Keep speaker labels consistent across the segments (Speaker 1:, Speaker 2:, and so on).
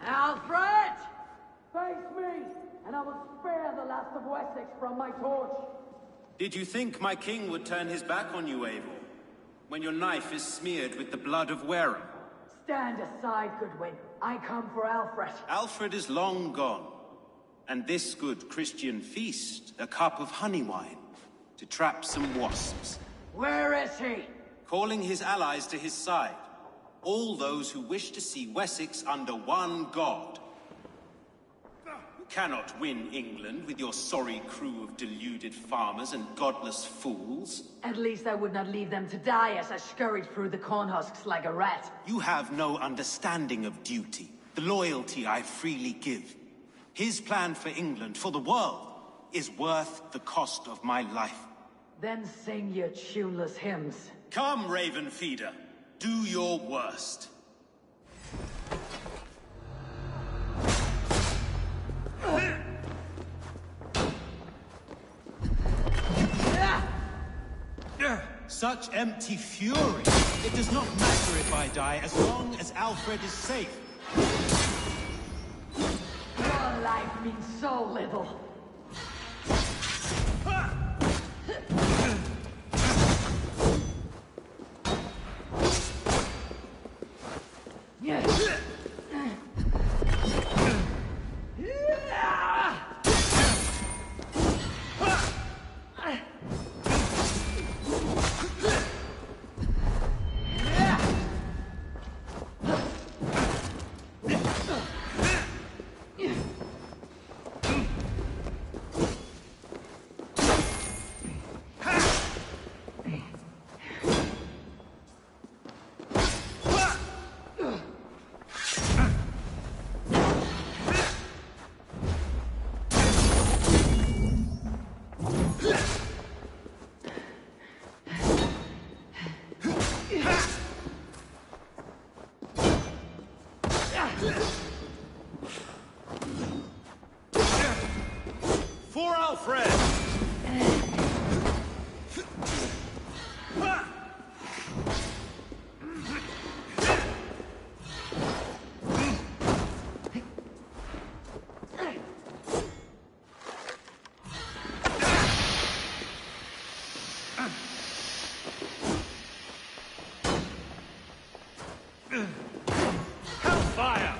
Speaker 1: Alfred! Face me, and I will spare the last of Wessex from my torch.
Speaker 2: Did you think my king would turn his back on you, Eivor? When your knife is smeared with the blood of Wareham?
Speaker 1: Stand aside, Goodwin. I come for Alfred.
Speaker 2: Alfred is long gone. And this good Christian feast, a cup of honey wine, to trap some wasps.
Speaker 1: Where is he?
Speaker 2: Calling his allies to his side. All those who wish to see Wessex under one god. You cannot win England with your sorry crew of deluded farmers and godless fools.
Speaker 1: At least I would not leave them to die as I scurried through the corn husks like a rat.
Speaker 2: You have no understanding of duty, the loyalty I freely give. His plan for England, for the world, is worth the cost of my life.
Speaker 1: Then sing your tuneless hymns.
Speaker 2: Come, Raven Feeder. Do your worst. Such empty fury. It does not matter if I die, as long as Alfred is safe.
Speaker 1: Your life means so little.
Speaker 2: For Alfred! Hellfire!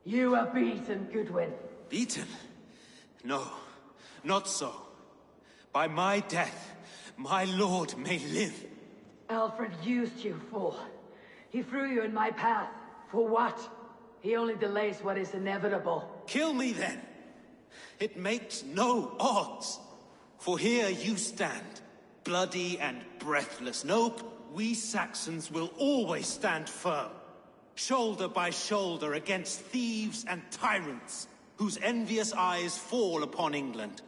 Speaker 1: You are beaten, Goodwin.
Speaker 2: Beaten? No, not so. By my death, my lord may live.
Speaker 1: Alfred used you, fool. He threw you in my path. For what? He only delays what is inevitable.
Speaker 2: Kill me then. It makes no odds. For here you stand, bloody and breathless. Nope, we Saxons will always stand firm. Shoulder by shoulder against thieves and tyrants, whose envious eyes fall upon England.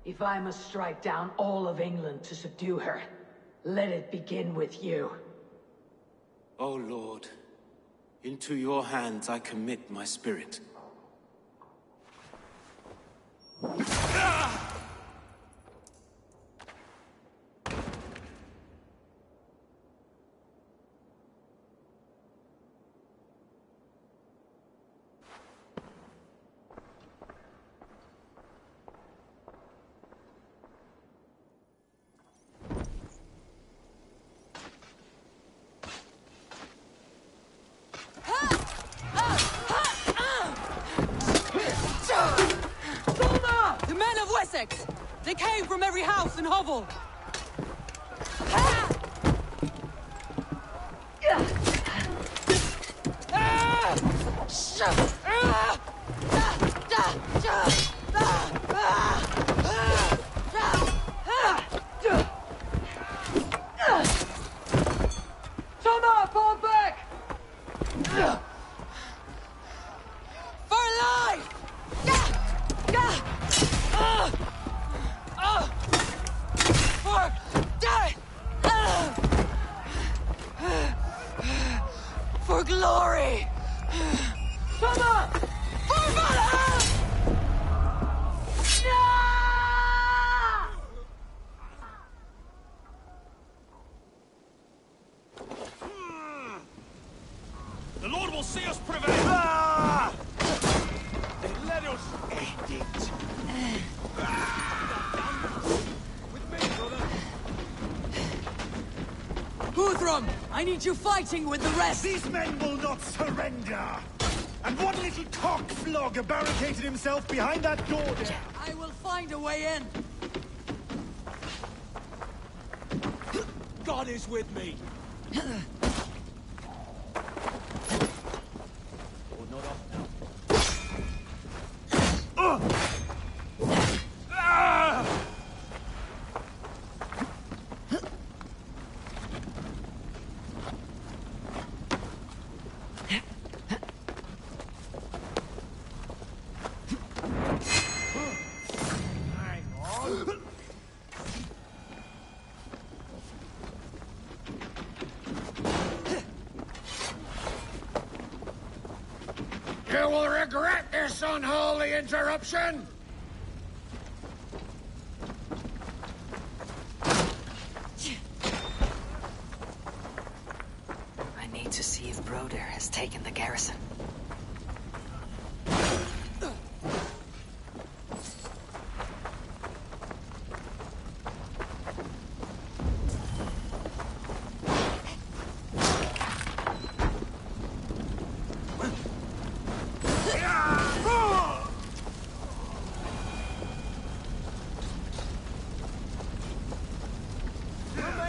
Speaker 1: If I must strike down all of England to subdue her, let it begin with you.
Speaker 2: O Lord, into your hands I commit my spirit.
Speaker 3: They came from every house and hovel! I need you fighting with the rest!
Speaker 4: These men will not surrender! And one little cock-flogger barricaded himself behind that door there!
Speaker 3: I will find a way in!
Speaker 2: God is with me!
Speaker 5: You will regret this unholy interruption!
Speaker 6: I need to see if BraGh has taken the garrison.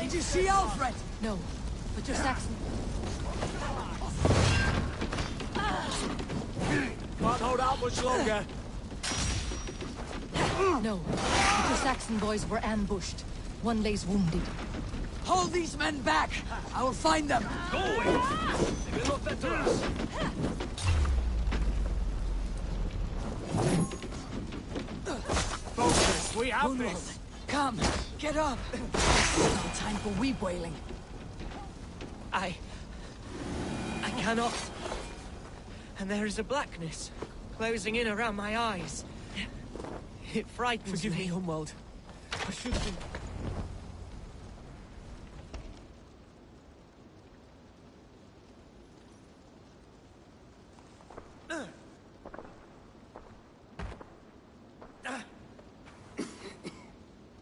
Speaker 3: Did you see Alfred?
Speaker 7: No, but your Saxon...
Speaker 2: Can't hold out much longer.
Speaker 7: No, but your Saxon boys were ambushed. One lays wounded.
Speaker 3: Hold these men back! I will find them!
Speaker 2: Go away! They will not enter us. Focus, we have this!
Speaker 3: Come, get up! No time for weep wailing.
Speaker 8: I cannot. And there is a blackness closing in around my eyes. It frightens
Speaker 3: Forgive me, Homeworld. I should have been...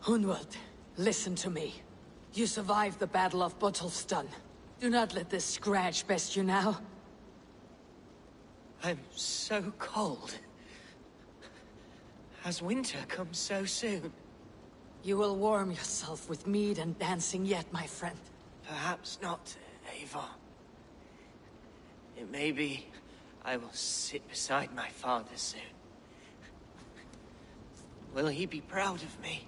Speaker 3: Hunwald, listen to me. You survived the Battle of Bottleston. Do not let this scratch best you now.
Speaker 8: I'm so cold. Has winter come so soon?
Speaker 3: You will warm yourself with mead and dancing yet, my friend.
Speaker 8: Perhaps not, Eivor. It may be I will sit beside my father soon. Will he be proud of me?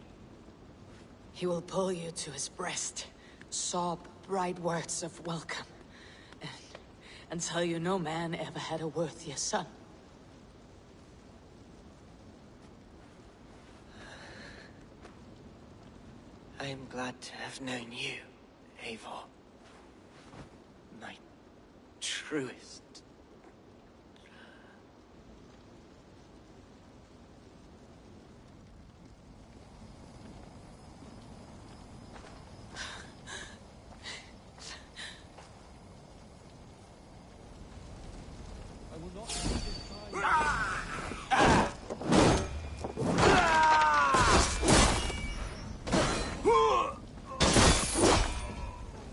Speaker 3: He will pull you to his breast, sob bright words of welcome, and tell you no man ever had a worthier son.
Speaker 8: I am glad to have known you, Eivor. My truest.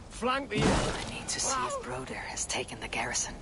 Speaker 2: Flank the...
Speaker 6: I need to see if BraGh has taken the garrison.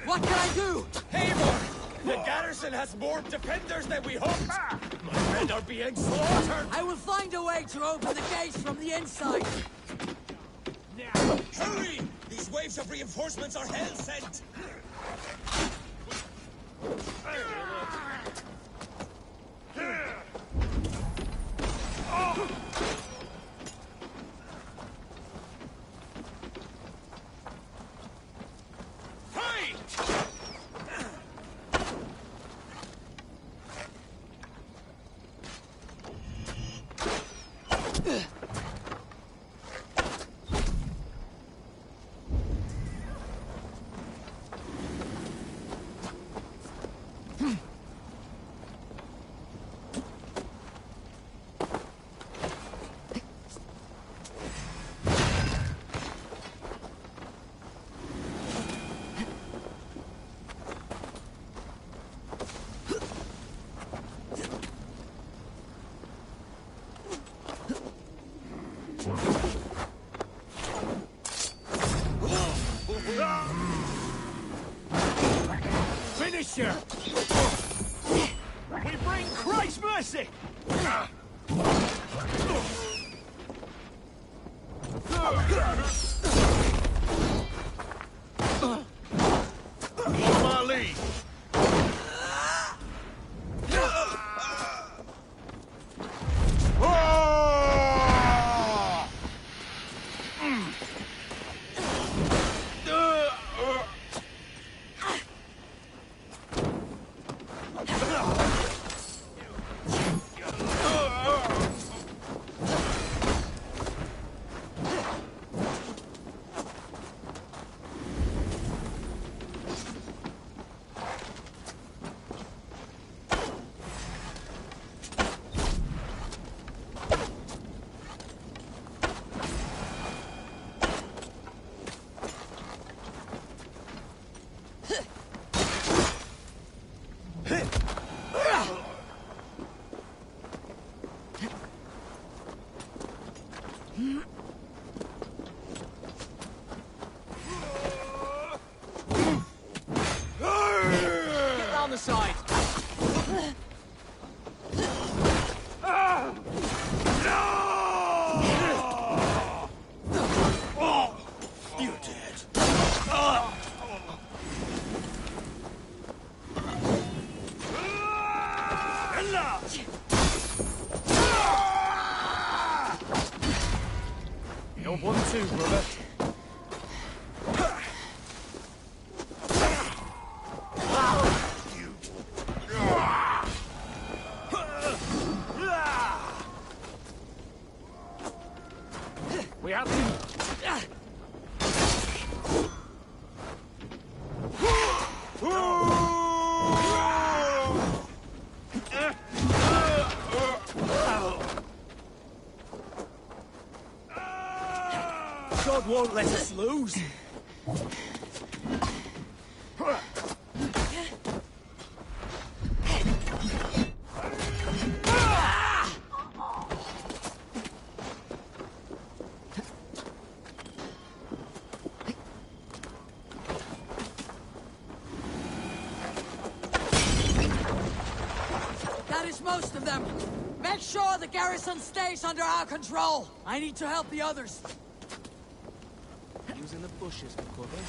Speaker 3: What can I do?
Speaker 4: Eivor! The garrison has more defenders than we hoped! My men are being slaughtered!
Speaker 3: I will find a way to open the gates from the inside.
Speaker 4: Hurry! These waves of reinforcements are hell-sent! soldier! We bring Christ's mercy!
Speaker 5: Follow my lead.
Speaker 8: The side.
Speaker 4: You're dead.
Speaker 5: You're 1-2, brother. We have to...
Speaker 4: God won't let us lose.
Speaker 3: That is most of them. Make sure the garrison stays under our control. I need to help the others.
Speaker 8: Using the bushes for cover.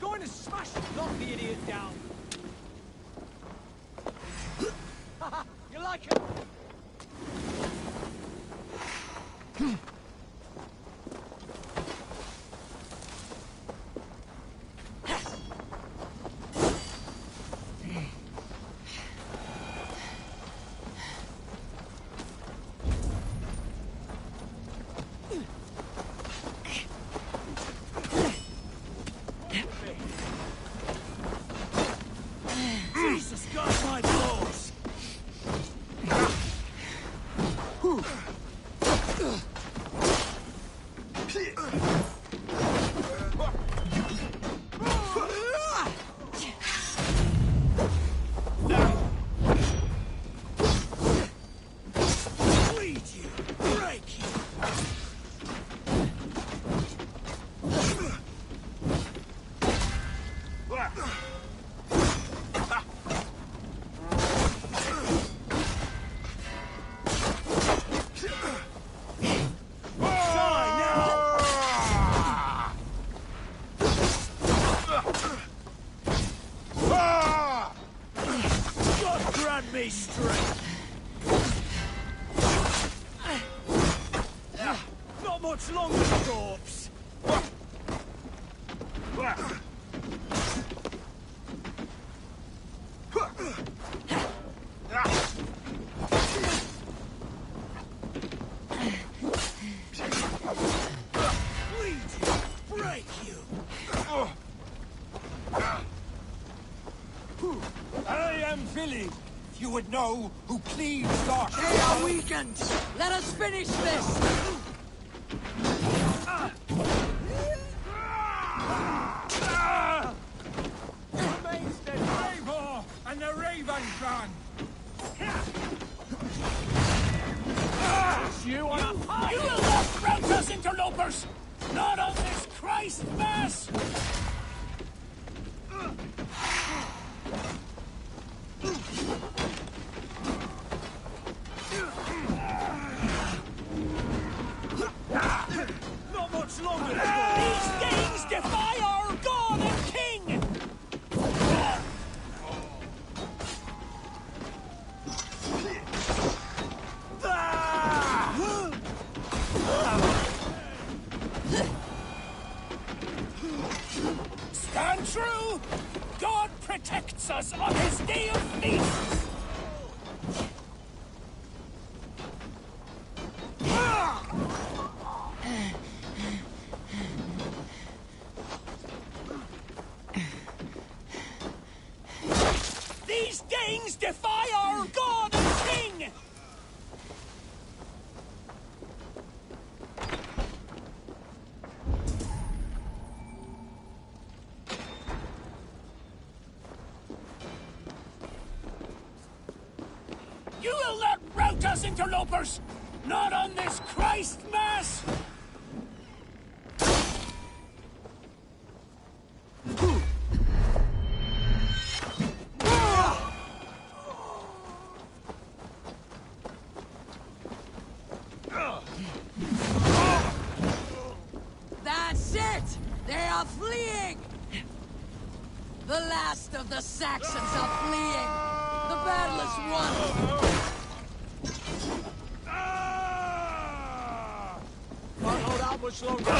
Speaker 4: Going to smash him, knock the idiot down. You like it? Jesus, God, my balls! Bleed you, break you! God grant me strength! Not much longer, corpse! Bleed you, break you! I am Billy. If you would know who cleaves dark.
Speaker 3: They are weakened. Let us finish this.
Speaker 4: Remains the Bravo and the Raven clan. You will not rout us, interlopers! Not on this Christ mass!
Speaker 5: Stand true! God protects us on his day of feast! These Danes defy our god and king! You will not rout us, interlopers! Not on this Christ Mass!
Speaker 3: That's it! They are fleeing! The last of the Saxons are fleeing! The battle is won!
Speaker 5: Can't hold out much longer!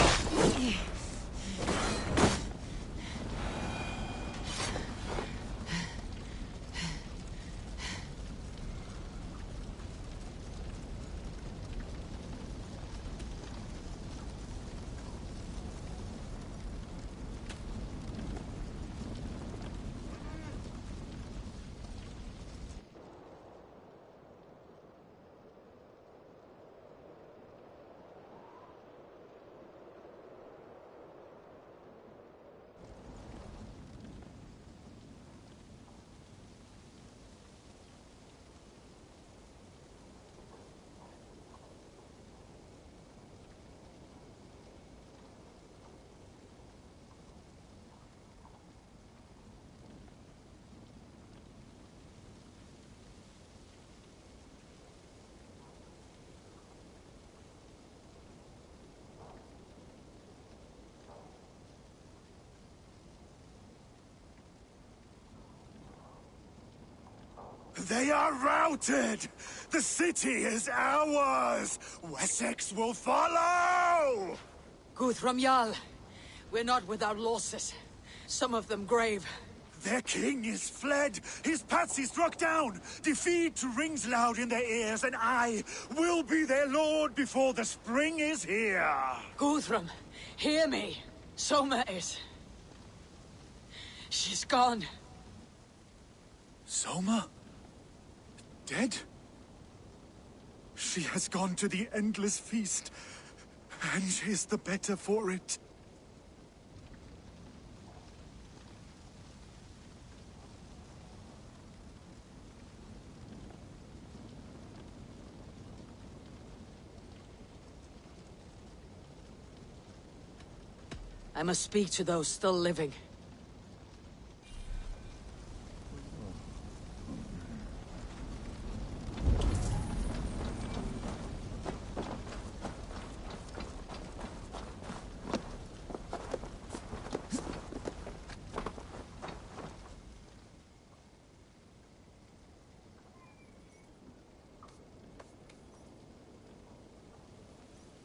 Speaker 4: They are routed! The city is ours! Wessex will follow!
Speaker 3: Guthrum Jarl, we're not without losses. Some of them grave.
Speaker 4: Their king is fled! His patsy struck down! Defeat rings loud in their ears, and I will be their lord before the spring is here!
Speaker 3: Guthrum, hear me. Soma is... she's gone.
Speaker 4: Soma? Dead? She has gone to the endless feast, and is the better for it.
Speaker 3: I must speak to those still living.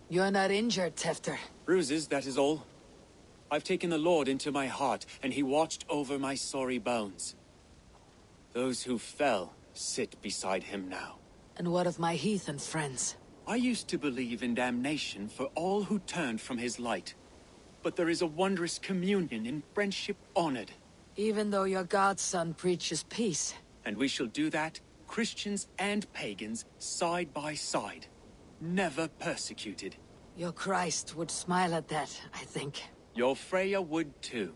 Speaker 3: You're not injured, Tefter.
Speaker 9: Bruises, that is all. I've taken the Lord into my heart, and he watched over my sorry bones. Those who fell sit beside him now.
Speaker 3: And what of my heathen friends?
Speaker 9: I used to believe in damnation for all who turned from his light. But there is a wondrous communion in friendship honored.
Speaker 3: Even though your godson preaches peace.
Speaker 9: And we shall do that, Christians and pagans, side by side. Never persecuted.
Speaker 3: Your Christ would smile at that, I think.
Speaker 9: Your Freya would too.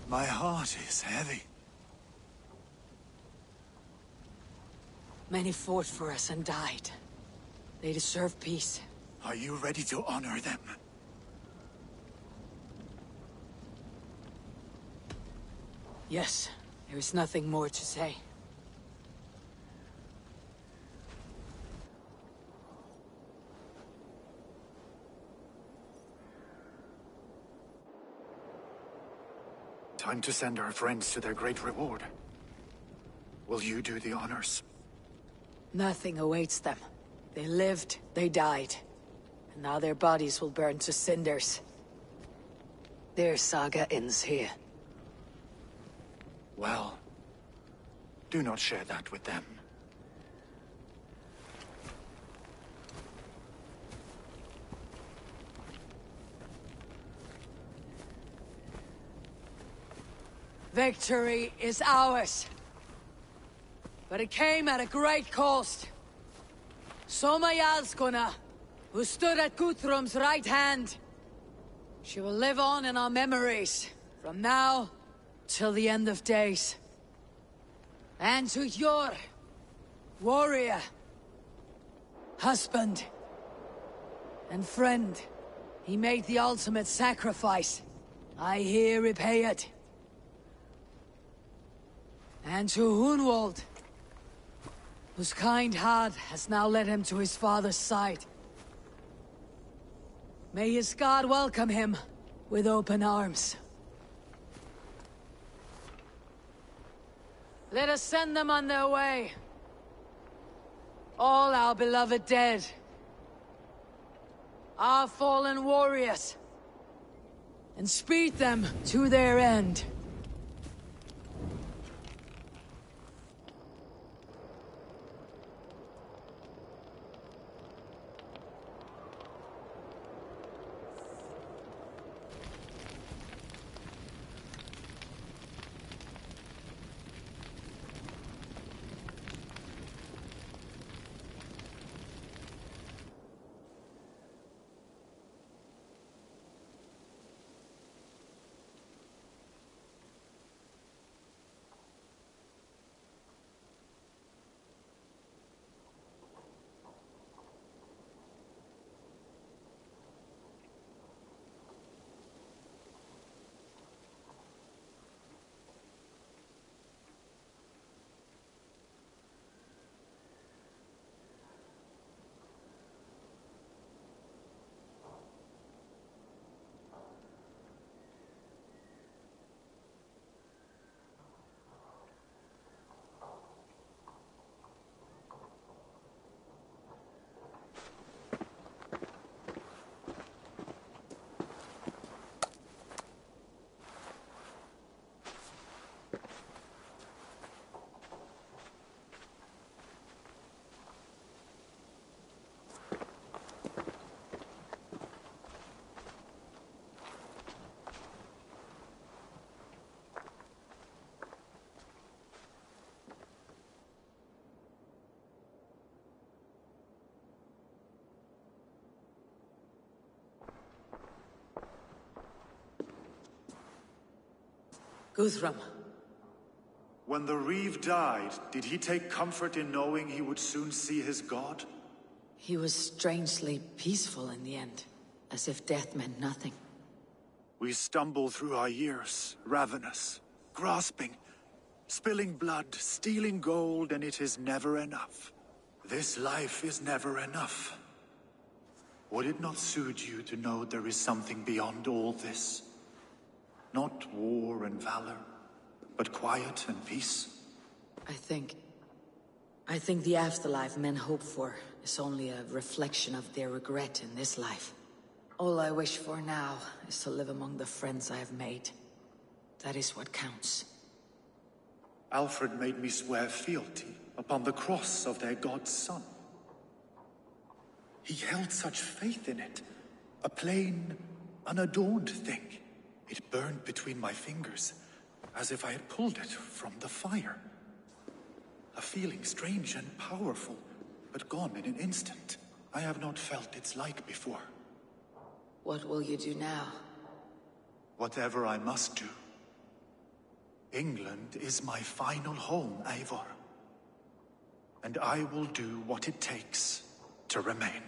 Speaker 4: My heart is heavy.
Speaker 3: Many fought for us and died. They deserve peace.
Speaker 4: Are you ready to honor them?
Speaker 3: Yes, there is nothing more to say.
Speaker 4: Time to send our friends to their great reward. Will you do the honors?
Speaker 3: Nothing awaits them. They lived, they died. And now their bodies will burn to cinders.
Speaker 6: Their saga ends here.
Speaker 4: Well, do not share that with them.
Speaker 3: Victory is ours. But it came at a great cost. Soma Jarlskona, who stood at Guthrum's right hand. She will live on in our memories, from now till the end of days. And to your warrior, husband, and friend, he made the ultimate sacrifice. I here repay it. And to Hunwald, whose kind heart has now led him to his father's side. May his god welcome him with open arms. Let us send them on their way. All our beloved dead. Our fallen warriors. And speed them to their end. Guthrum.
Speaker 4: When the Reeve died, did he take comfort in knowing he would soon see his god?
Speaker 3: He was strangely peaceful in the end, as if death meant nothing.
Speaker 4: We stumble through our years, ravenous, grasping, spilling blood, stealing gold, and it is never enough. This life is never enough. Would it not suit you to know there is something beyond all this? Not war and valor, but quiet and peace?
Speaker 3: I think the afterlife men hope for is only a reflection of their regret in this life. All I wish for now is to live among the friends I have made. That is what counts.
Speaker 4: Alfred made me swear fealty upon the cross of their god's son. He held such faith in it, a plain, unadorned thing. It burned between my fingers, as if I had pulled it from the fire. A feeling strange and powerful, but gone in an instant. I have not felt its like before.
Speaker 3: What will you do now?
Speaker 4: Whatever I must do. England is my final home, Eivor. And I will do what it takes to remain.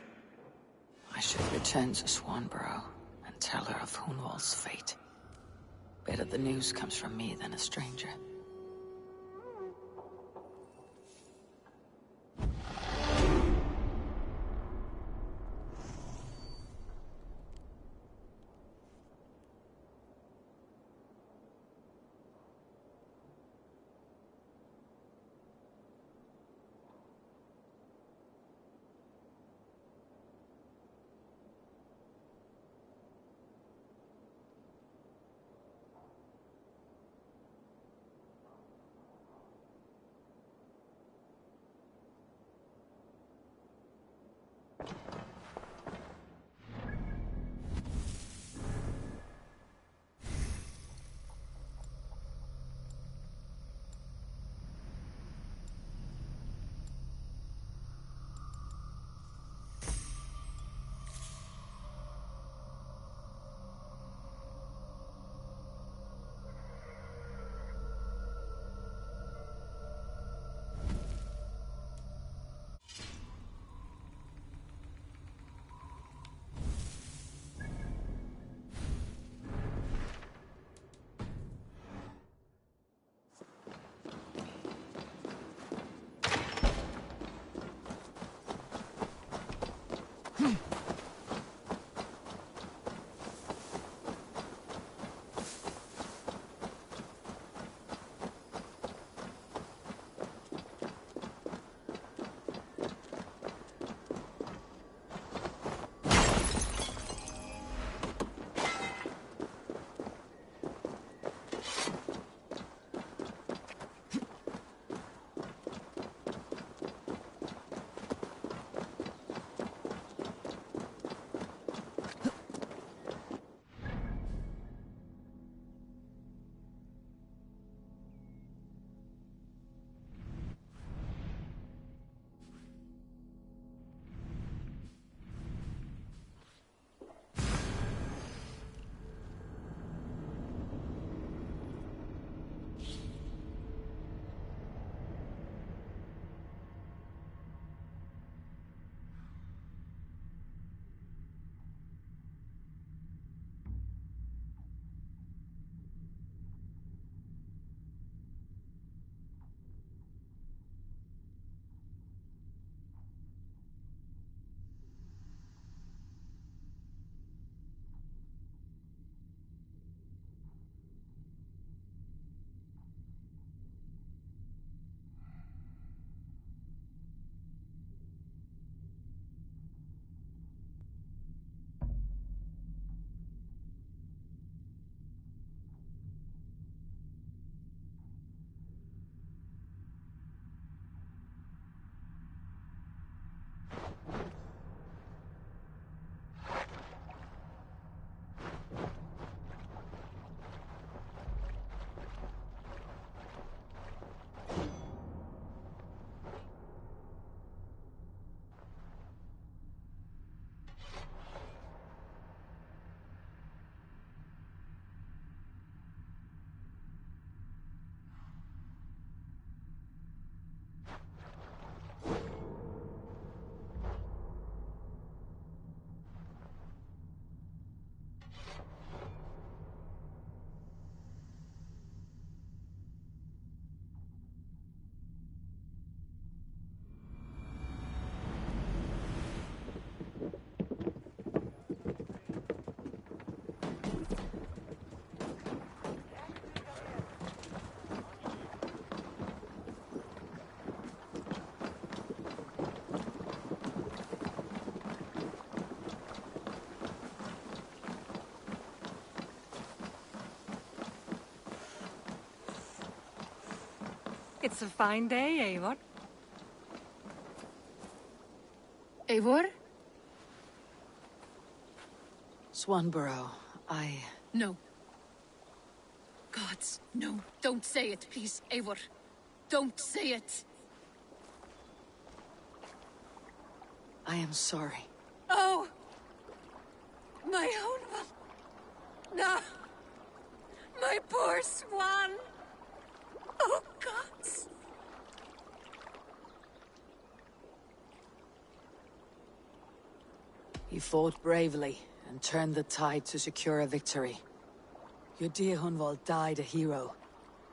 Speaker 6: I should return to Swanborough and tell her of Hunwald's fate. Better the news comes from me than a stranger.
Speaker 10: It's a fine day, Eivor.
Speaker 7: Eivor?
Speaker 6: Swanborough,
Speaker 7: No. Gods, no. Don't say it, please, Eivor. Don't say it.
Speaker 6: I am sorry.
Speaker 3: Oh! My own one. No! My poor swan! Oh, gods!
Speaker 6: You fought bravely and turned the tide to secure a victory. Your dear Hunwald died a hero,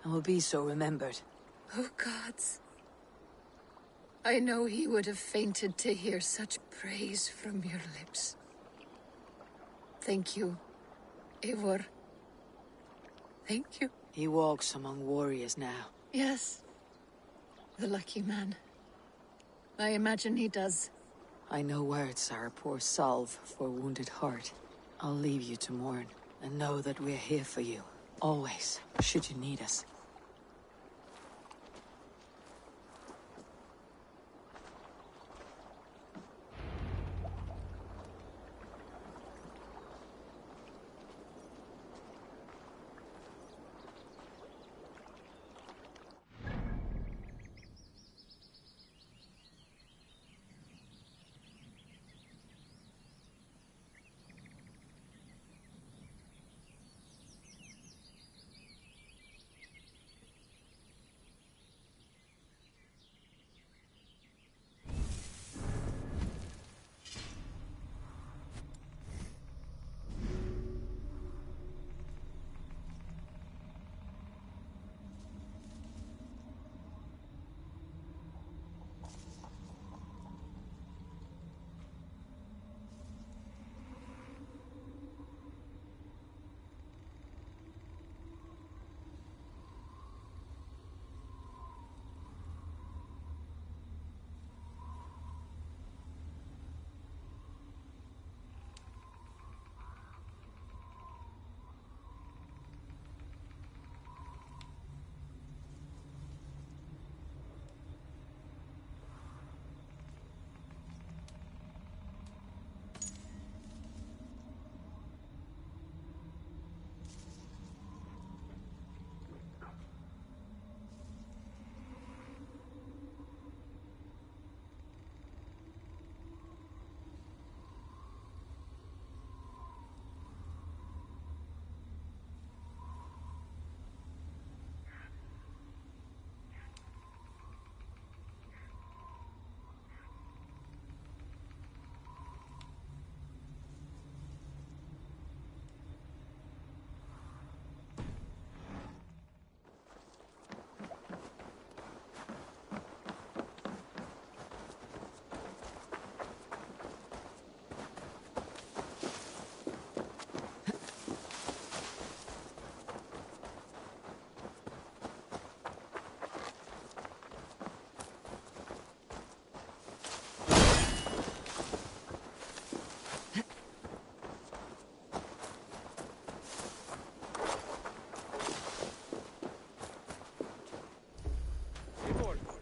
Speaker 6: and will be so remembered.
Speaker 3: Oh, gods. I know he would have fainted to hear such praise from your lips. Thank you, Eivor. Thank you.
Speaker 6: He walks among warriors now.
Speaker 3: Yes. The lucky man. I imagine he does.
Speaker 6: I know words are a poor salve for a wounded heart. I'll leave you to mourn, and know that we're here for you. Always, should you need us.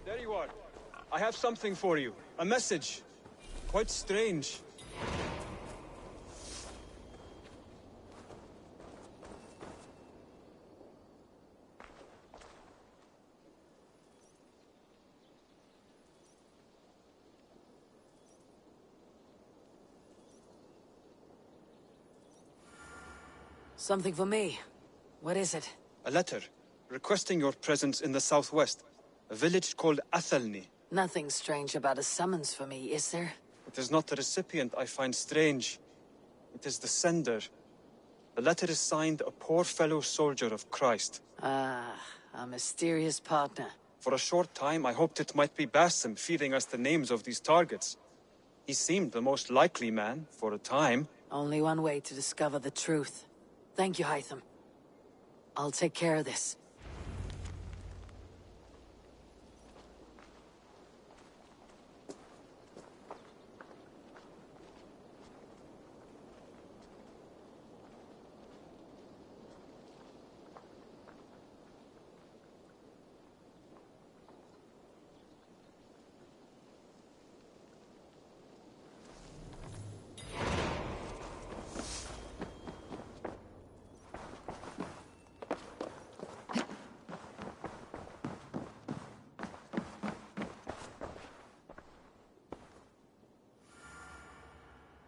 Speaker 9: There you are. I have something for you. A message. Quite strange.
Speaker 6: Something for me. What is it?
Speaker 9: A letter requesting your presence in the southwest. A village called Athelny.
Speaker 6: Nothing strange about a summons for me, is there?
Speaker 9: It is not the recipient I find strange. It is the sender. The letter is signed a poor fellow soldier of Christ.
Speaker 6: Ah, a mysterious partner.
Speaker 9: For a short time I hoped it might be Basim feeding us the names of these targets. He seemed the most likely man, for a time.
Speaker 6: Only one way to discover the truth. Thank you, Hytham. I'll take care of this.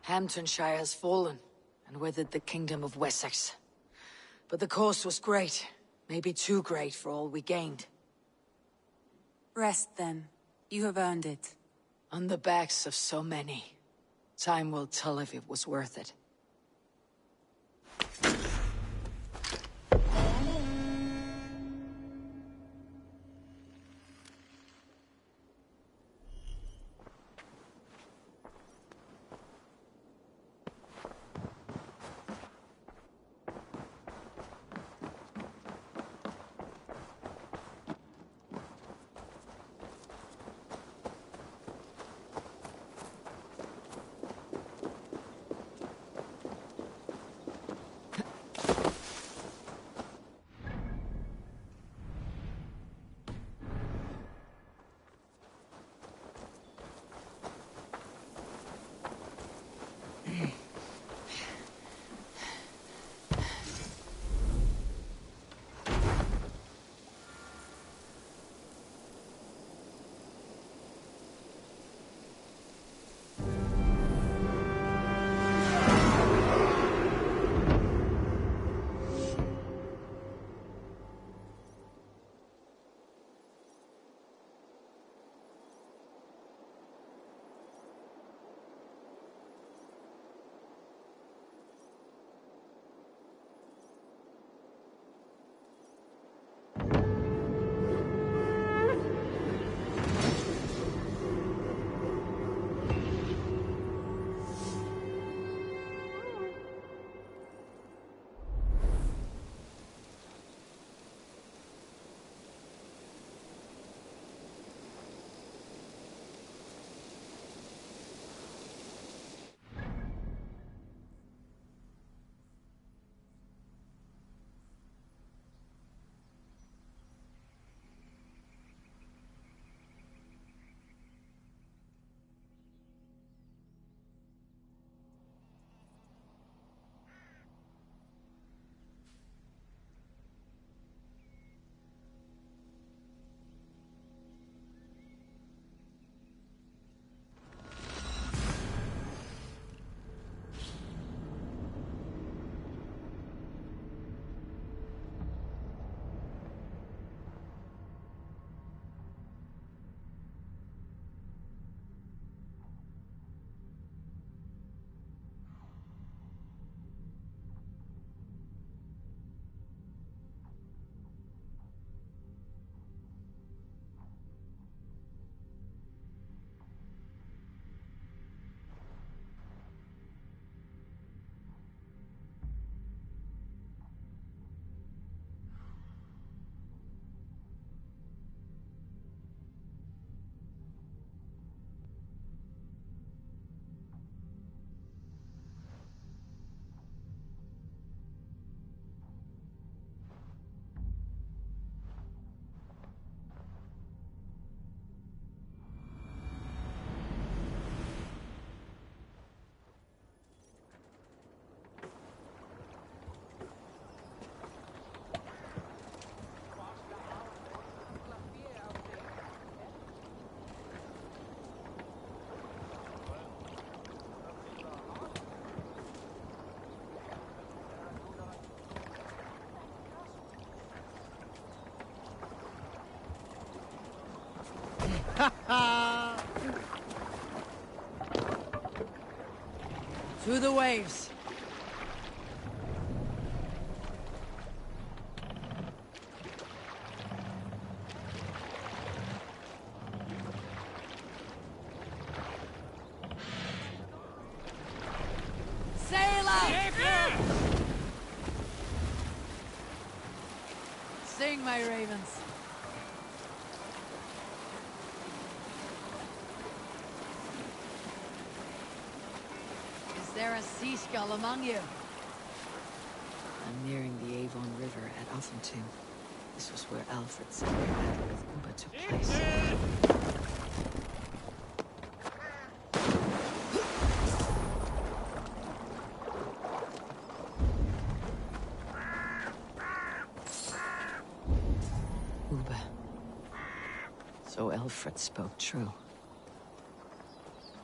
Speaker 6: Hamptonshire has fallen, and with it the Kingdom of Wessex. But the cost was great, maybe too great for all we gained.
Speaker 11: Rest then. You have earned it.
Speaker 6: On the backs of so many. Time will tell if it was worth it.
Speaker 3: Through the waves. Sail out! Sing, my ravens. Is there a sea skull among you?
Speaker 6: I'm nearing the Avon River at Offenton. This was where Alfred's second battle with Uber took place. Uber. So Alfred spoke true.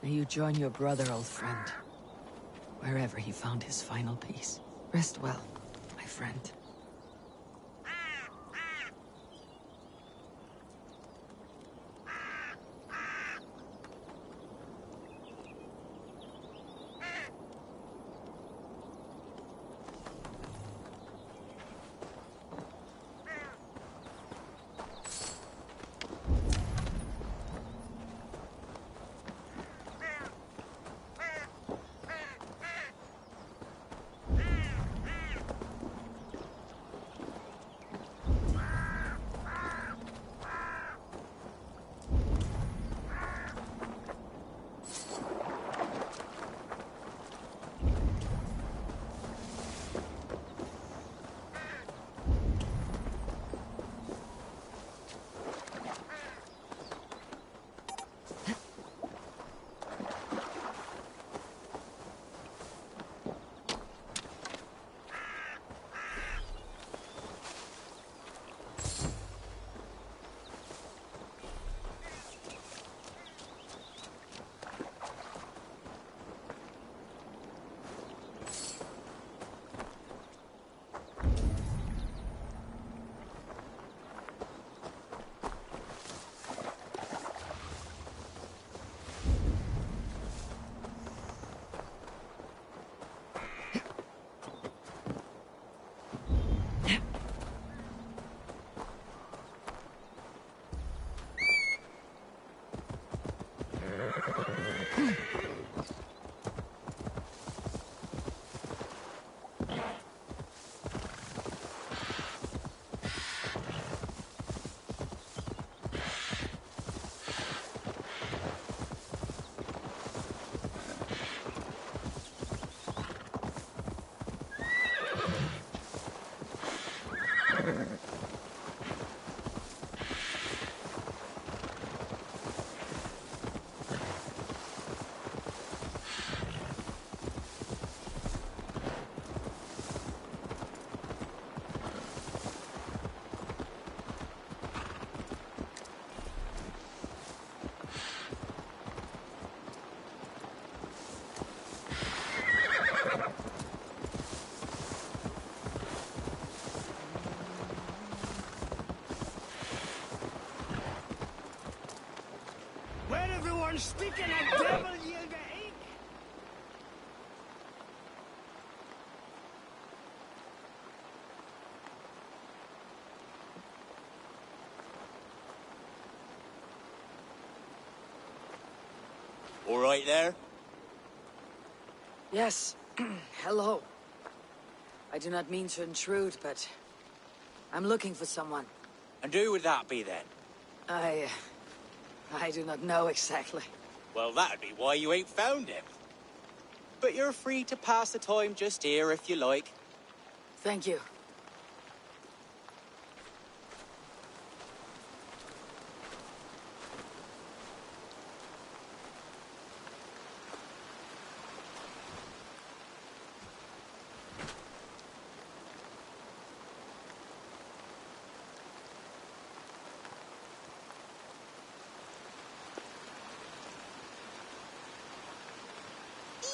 Speaker 6: May you join your brother, old friend. Wherever he found his final peace. Rest well, my friend.
Speaker 5: on speaking of devil, you'll get ink.
Speaker 12: All right there?
Speaker 6: Yes. Hello. I do not mean to intrude, but I'm looking for someone.
Speaker 12: And who would that be then?
Speaker 6: I do not know exactly.
Speaker 12: Well, that'd be why you ain't found him. But you're free to pass the time just here if you like.
Speaker 6: Thank you.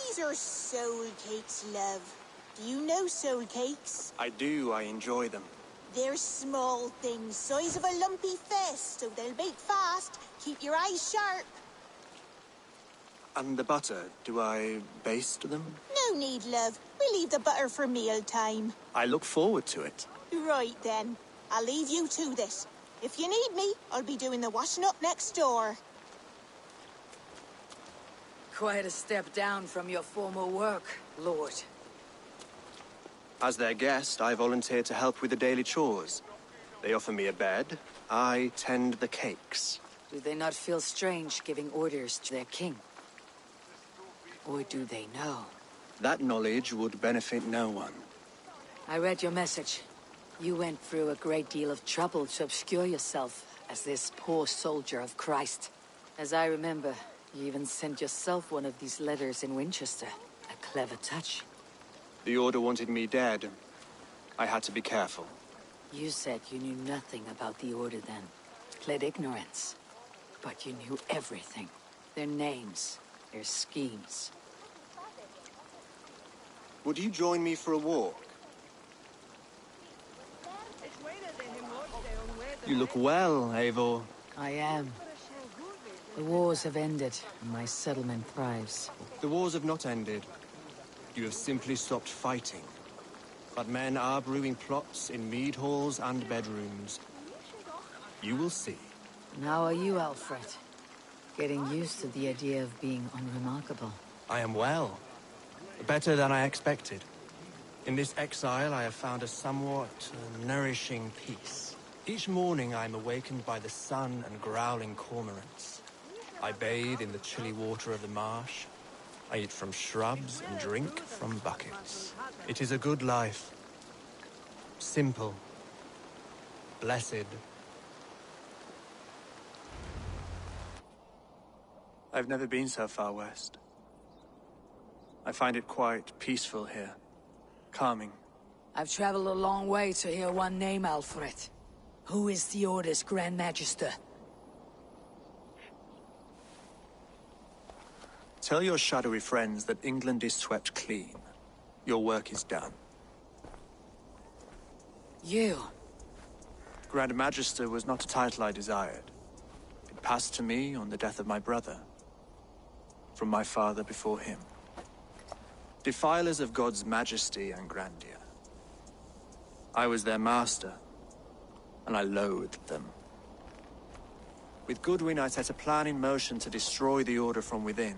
Speaker 13: These are soul cakes, love. Do you know soul cakes?
Speaker 14: I do. I enjoy them.
Speaker 13: They're small things, size of a lumpy fist, so they'll bake fast. Keep your eyes sharp.
Speaker 14: And the butter, do I baste them?
Speaker 13: No need, love. We'll leave the butter for meal time.
Speaker 14: I look forward to it.
Speaker 13: Right then. I'll leave you to this. If you need me, I'll be doing the washing up next door.
Speaker 6: Quite a step down from your former work, Lord.
Speaker 14: As their guest, I volunteered to help with the daily chores. They offer me a bed. I tend the cakes.
Speaker 6: Do they not feel strange giving orders to their king? Or do they know?
Speaker 14: That knowledge would benefit no one.
Speaker 6: I read your message. You went through a great deal of trouble to obscure yourself as this poor soldier of Christ. As I remember, you even sent yourself one of these letters in Winchester. A clever touch.
Speaker 14: The Order wanted me dead. I had to be careful.
Speaker 6: You said you knew nothing about the Order then. Pled ignorance. But you knew everything. Their names, their schemes.
Speaker 14: Would you join me for a walk? You look well, Eivor.
Speaker 6: I am. The wars have ended, and my settlement thrives.
Speaker 14: The wars have not ended. You have simply stopped fighting. But men are brewing plots in mead halls and bedrooms. You will see.
Speaker 6: And how are you, Alfred? Getting used to the idea of being unremarkable.
Speaker 14: I am well. Better than I expected. In this exile, I have found a somewhat nourishing peace. Each morning, I am awakened by the sun and growling cormorants. I bathe in the chilly water of the marsh. I eat from shrubs and drink from buckets. It is a good life. Simple. Blessed. I've never been so far west. I find it quite peaceful here. Calming.
Speaker 3: I've traveled a long way to hear one name, Alfred. Who is the Order's Grand Magister?
Speaker 14: Tell your shadowy friends that England is swept clean. Your work is done.
Speaker 3: You?
Speaker 14: Grand Magister was not a title I desired. It passed to me on the death of my brother. From my father before him. Defilers of God's majesty and grandeur. I was their master, and I loathed them. With Goodwin, I set a plan in motion to destroy the Order from within.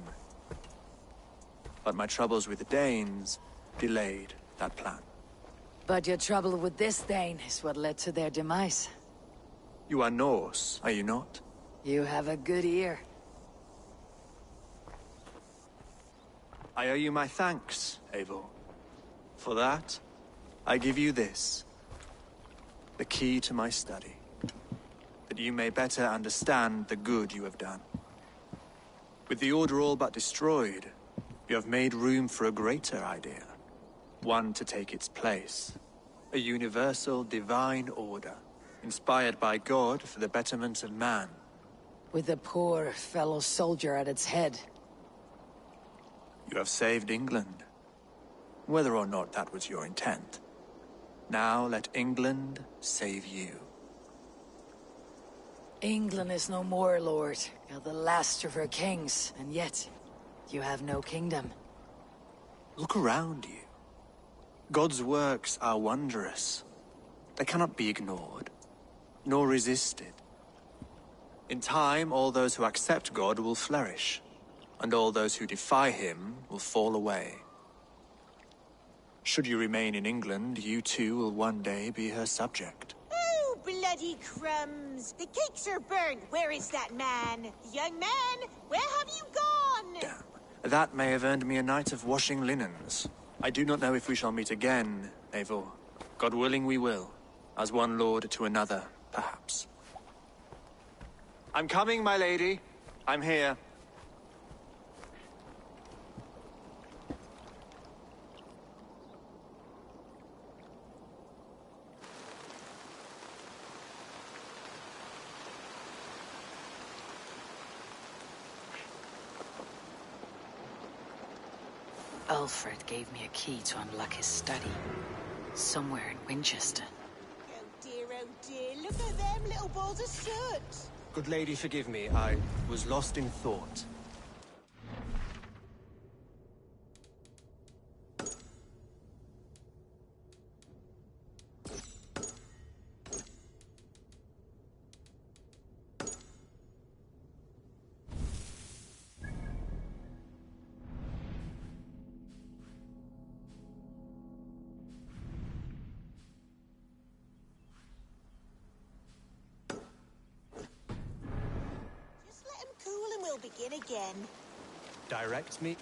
Speaker 14: But my troubles with the Danes delayed that plan.
Speaker 3: But your trouble with this Dane is what led to their demise.
Speaker 14: You are Norse, are you not?
Speaker 3: You have a good ear.
Speaker 14: I owe you my thanks, Eivor. For that, I give you this. The key to my study. That you may better understand the good you have done. With the Order all but destroyed, you have made room for a greater idea. One to take its place. A universal divine order, inspired by God for the betterment of man.
Speaker 3: With a poor fellow soldier at its head.
Speaker 14: You have saved England. Whether or not that was your intent. Now let England save you.
Speaker 3: England is no more, Lord, You're the last of her kings, and yet you have no kingdom.
Speaker 14: Look around you. God's works are wondrous. They cannot be ignored, nor resisted. In time, all those who accept God will flourish, and all those who defy him will fall away. Should you remain in England, you too will one day be her subject.
Speaker 13: Oh, bloody crumbs! The cakes are burned. Where is that man? Young man, where have you gone?
Speaker 14: Damn. That may have earned me a night of washing linens. I do not know if we shall meet again, Eivor. God willing, we will. As one lord to another, perhaps. I'm coming, my lady. I'm here.
Speaker 6: Alfred gave me a key to unlock his study. Somewhere in Winchester.
Speaker 13: Oh dear, look at them little balls of soot!
Speaker 14: Good lady, forgive me. I was lost in thought.
Speaker 13: Begin again.
Speaker 14: Direct me.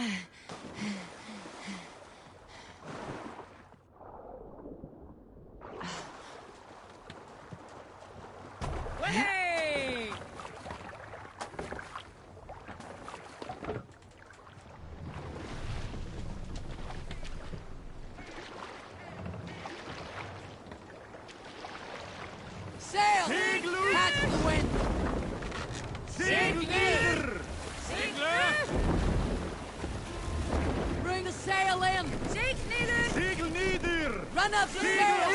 Speaker 3: Hey! Sail! Catch the wind!
Speaker 5: Segler! Segler!
Speaker 3: Bring the sail in!
Speaker 5: Zeg nieder! Segel nieder!
Speaker 3: Run up the sail!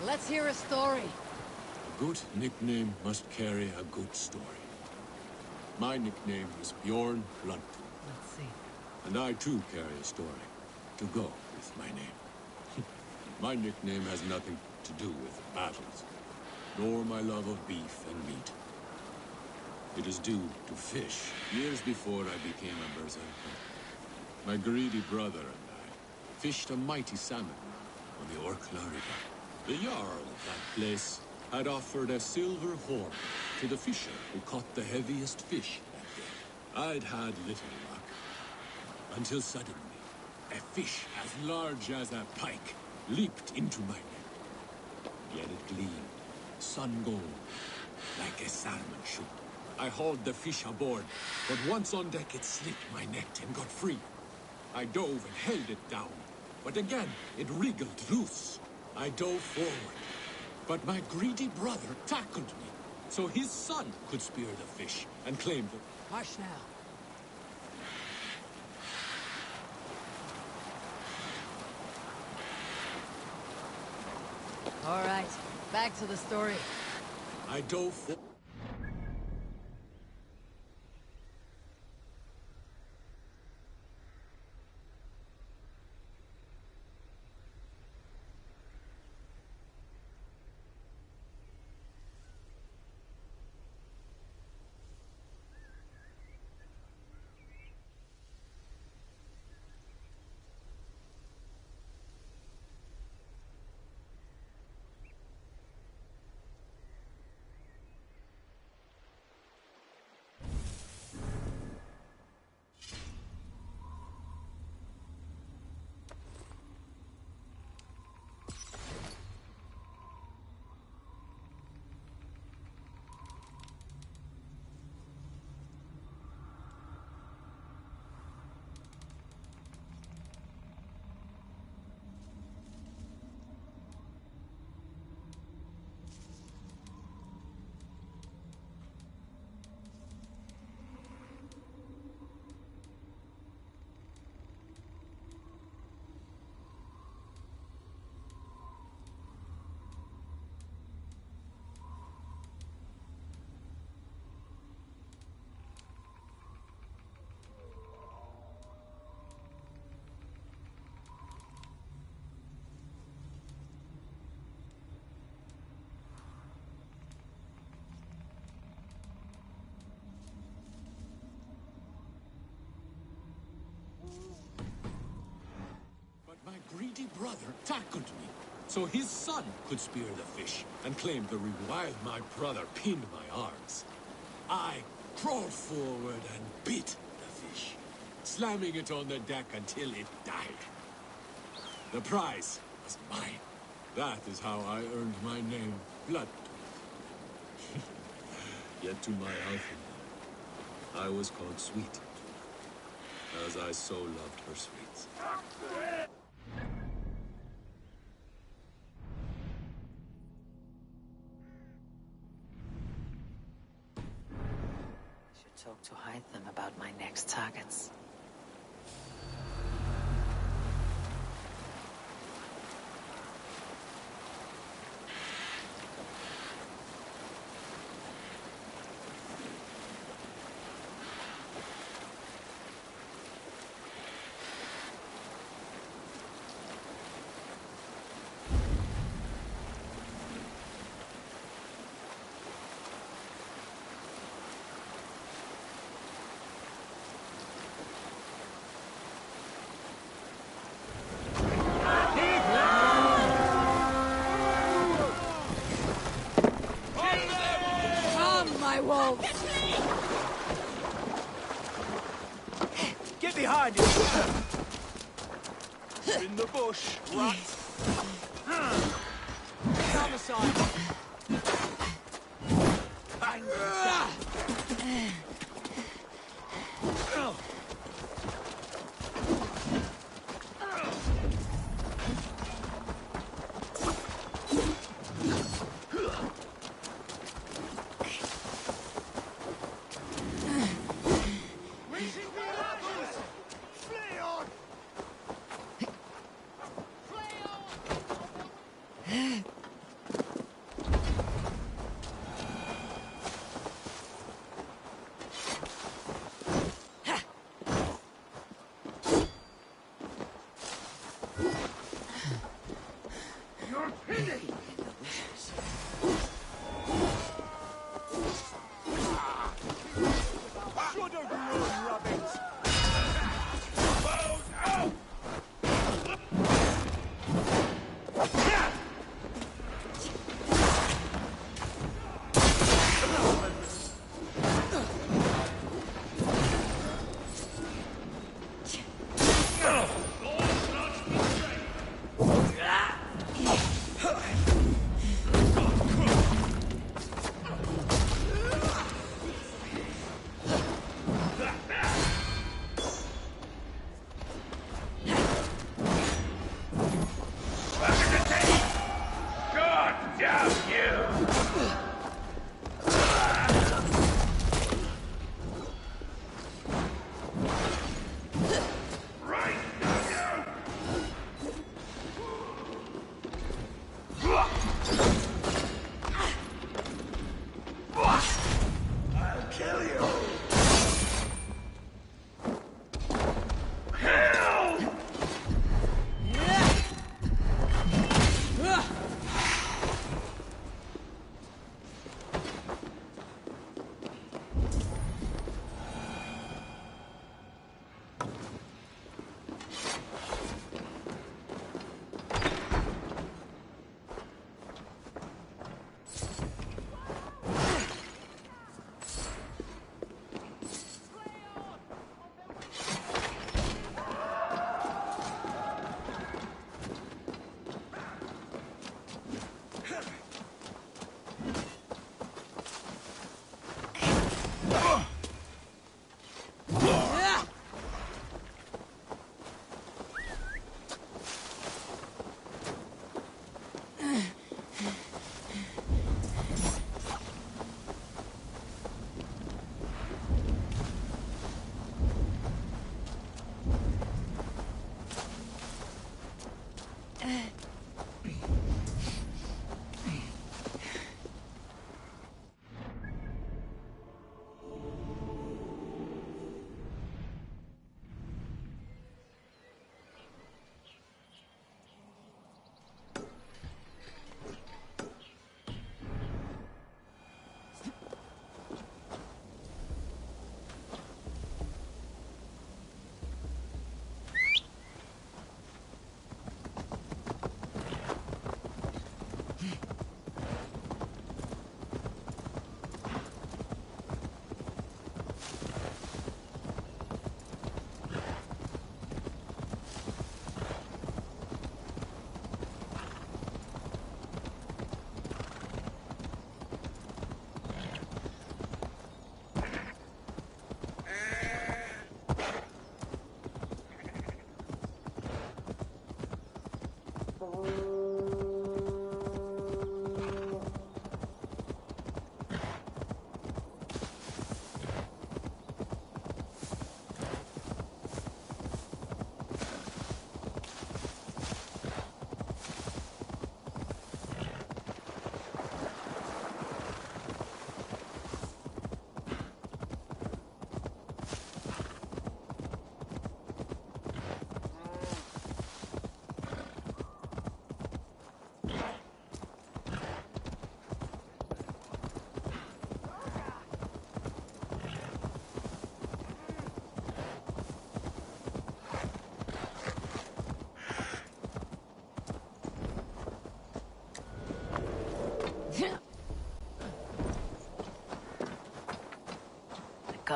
Speaker 3: Let's hear a story.
Speaker 15: A good nickname must carry a good story. My nickname is Bjorn Blunt.
Speaker 6: Let's see.
Speaker 15: And I too carry a story to go with my name. My nickname has nothing to do with battles, nor my love of beef and meat. It is due to fish. Years before I became a berserker, my greedy brother and I fished a mighty salmon on the Orkla River. The Jarl of that place had offered a silver horn to the fisher who caught the heaviest fish that day. I'd had little luck, until suddenly, a fish as large as a pike leaped into my net. Yet it gleamed, sun gold, like a salmon should. I hauled the fish aboard, but once on deck it slipped my net and got free. I dove and held it down, but again it wriggled loose. I dove forward, but my greedy brother tackled me, so his son could spear the fish and claim the...
Speaker 3: Hush now. All right, back to the story.
Speaker 15: I dove forward. My greedy brother tackled me, so his son could spear the fish and claim the reward. While my brother pinned my arms, I crawled forward and bit the fish, slamming it on the deck until it died. The prize was mine. That is how I earned my name, Bloodtooth. Yet to my alpha, I was called Sweet, as I so loved her sweets.
Speaker 6: Talk to Hytham about my next targets.
Speaker 3: my wolves!
Speaker 5: Get behind it! In the bush, rats! Down the side! Bang them down!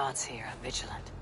Speaker 6: guards here are vigilant.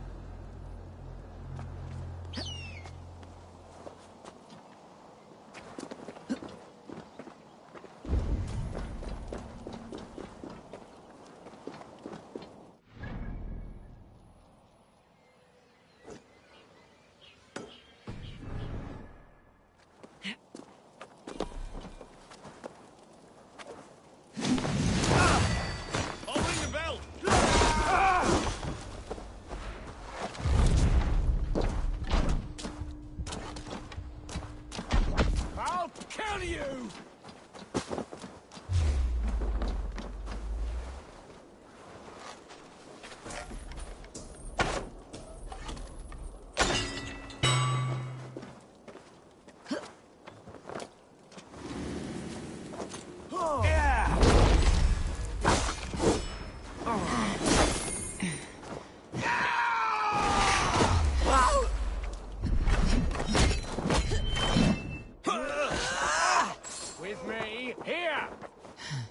Speaker 5: With me, here!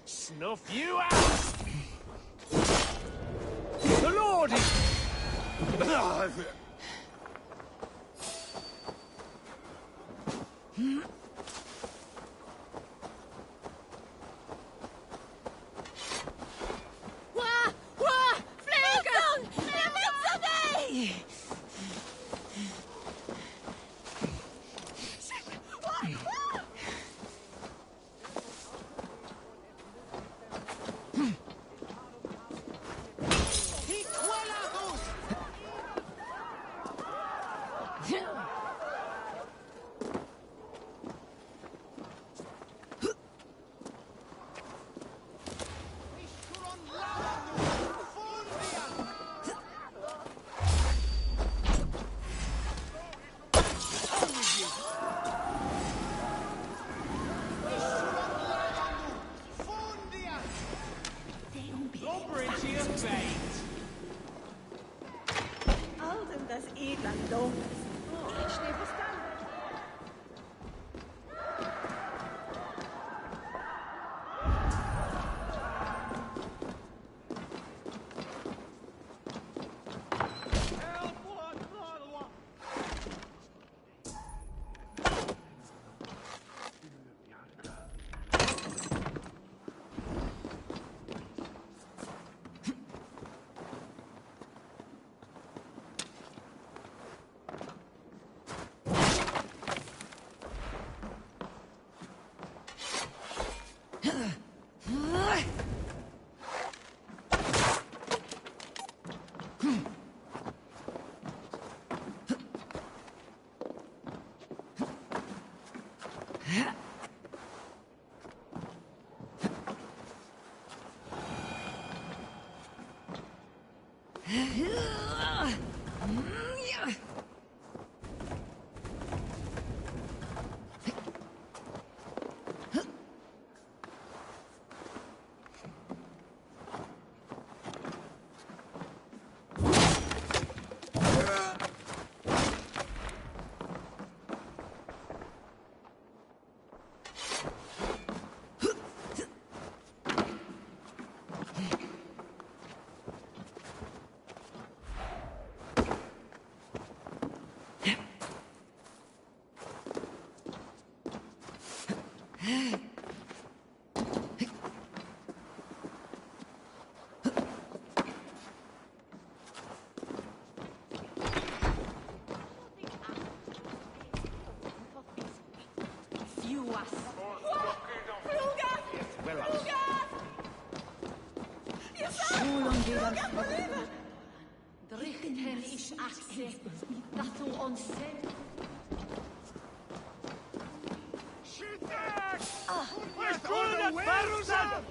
Speaker 5: Snuff you out! The Lord is...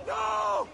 Speaker 5: No!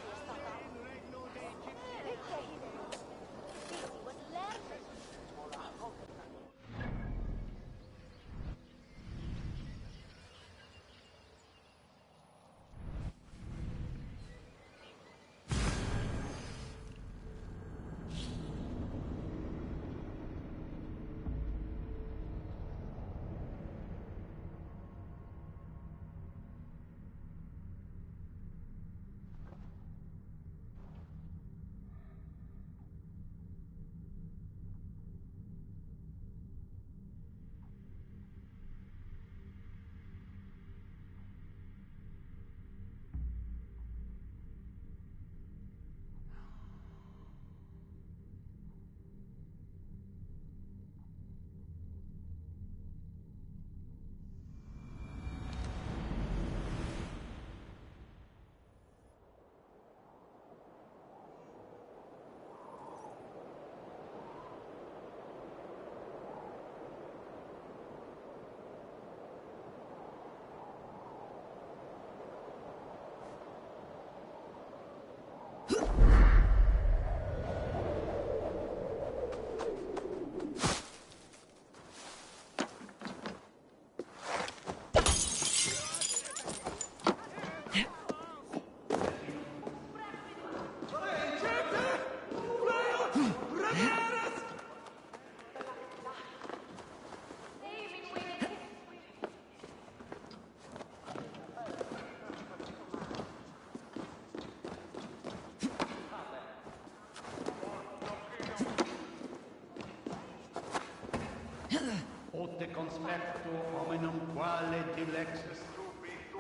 Speaker 16: conspecto hominum quale dilexus,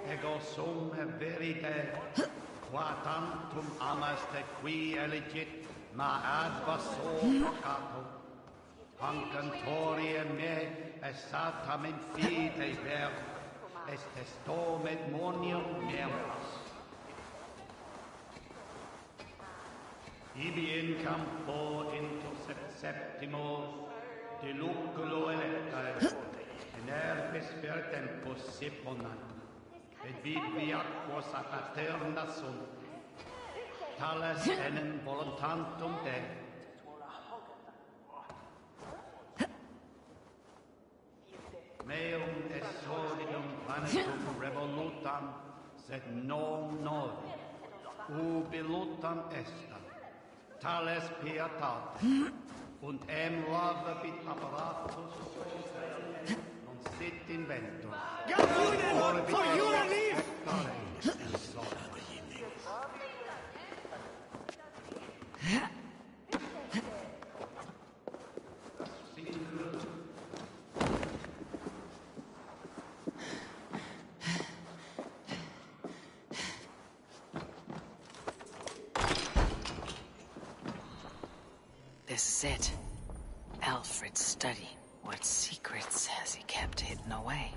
Speaker 16: ego sum verite, qua tantum amaste qui elegit, ma advaso peccato. Hancantorie me, esatam in fide ver, est estom et monium meas. Ibi in campo intercept septimo, de luculo electae, in herbis per tempus seponant, et vivi aquos a paterna sunt, tales enem voluntantum Dei. Meum est solium planetum revolutam, sed non novi, ubi lutam estam, tales pietate, und lavabit apparatus, non sit inventor.
Speaker 5: For your relief!
Speaker 6: This is it. Alfred's study. What secrets has he kept hidden away?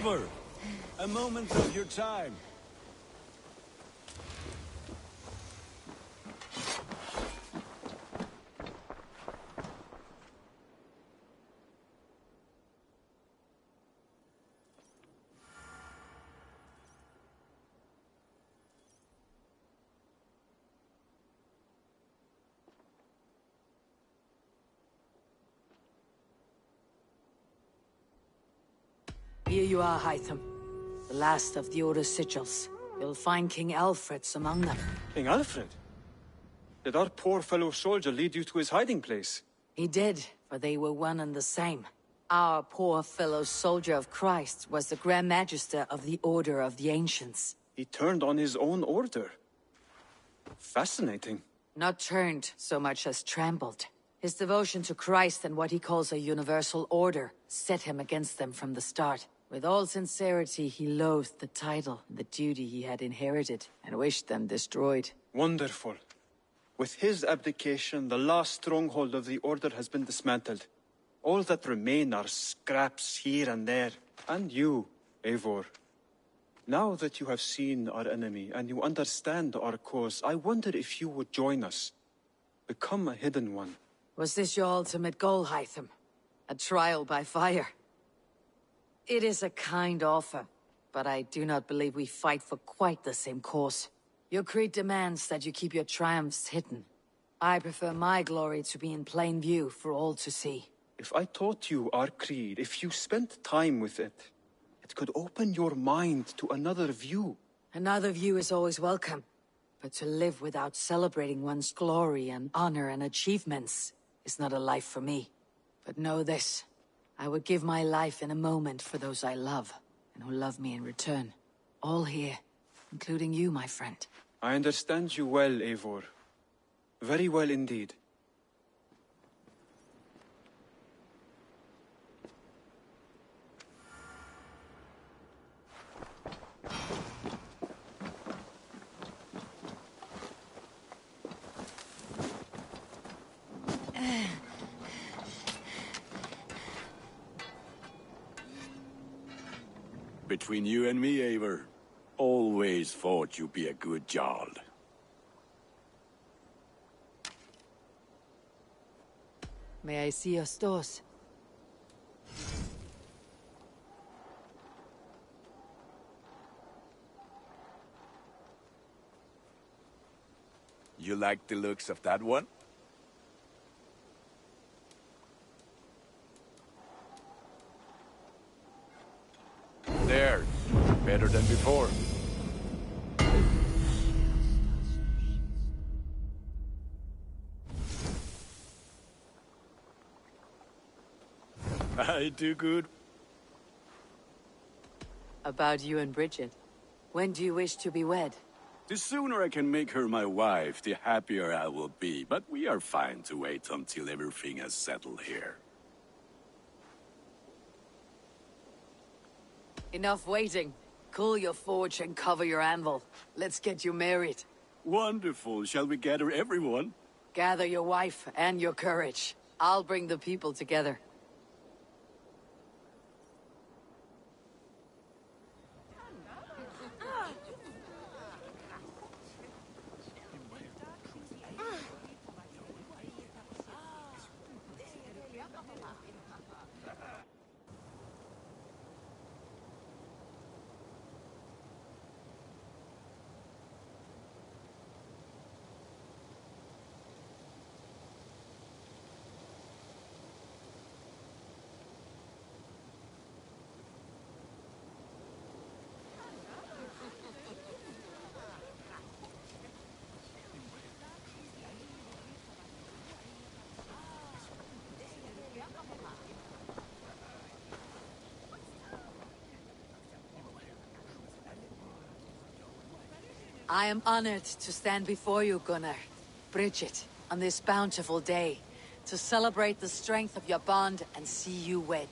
Speaker 15: Eivor! A moment of your time.
Speaker 3: Here you are, Hytham. The last of the Order's sigils. You'll find King Alfred's among them.
Speaker 9: King Alfred? Did our poor fellow soldier lead you to his hiding place?
Speaker 3: He did, for they were one and the same. Our poor fellow soldier of Christ was the Grand Magister of the Order of the Ancients.
Speaker 9: He turned on his own order. Fascinating.
Speaker 3: Not turned so much as trampled. His devotion to Christ and what he calls a universal order set him against them from the start. With all sincerity, he loathed the title and the duty he had inherited, and wished them destroyed.
Speaker 9: Wonderful. With his abdication, the last stronghold of the Order has been dismantled. All that remain are scraps here and there. And you, Eivor. Now that you have seen our enemy and you understand our cause, I wonder if you would join us. Become a hidden one.
Speaker 3: Was this your ultimate goal, Hytham? A trial by fire? It is a kind offer, but I do not believe we fight for quite the same cause. Your creed demands that you keep your triumphs hidden. I prefer my glory to be in plain view for all to see.
Speaker 9: If I taught you our creed, if you spent time with it, it could open your mind to another view.
Speaker 3: Another view is always welcome, but to live without celebrating one's glory and honor and achievements is not a life for me. But know this, I would give my life in a moment for those I love, and who love me in return. All here, including you, my friend.
Speaker 9: I understand you well, Eivor. Very well indeed.
Speaker 15: Between you and me, Eivor, always thought you'd be a good Jarl.
Speaker 3: May I see your stores?
Speaker 15: You like the looks of that one? There. Better than before. I do good.
Speaker 3: About you and Bridget. When do you wish to be wed?
Speaker 15: The sooner I can make her my wife, the happier I will be. But we are fine to wait until everything has settled here.
Speaker 3: Enough waiting. Cool your forge and cover your anvil. Let's get you married.
Speaker 15: Wonderful. Shall we gather everyone?
Speaker 3: Gather your wife and your courage. I'll bring the people together. I am honored to stand before you, Gunnar, Bridget, on this bountiful day, to celebrate the strength of your bond and see you wed.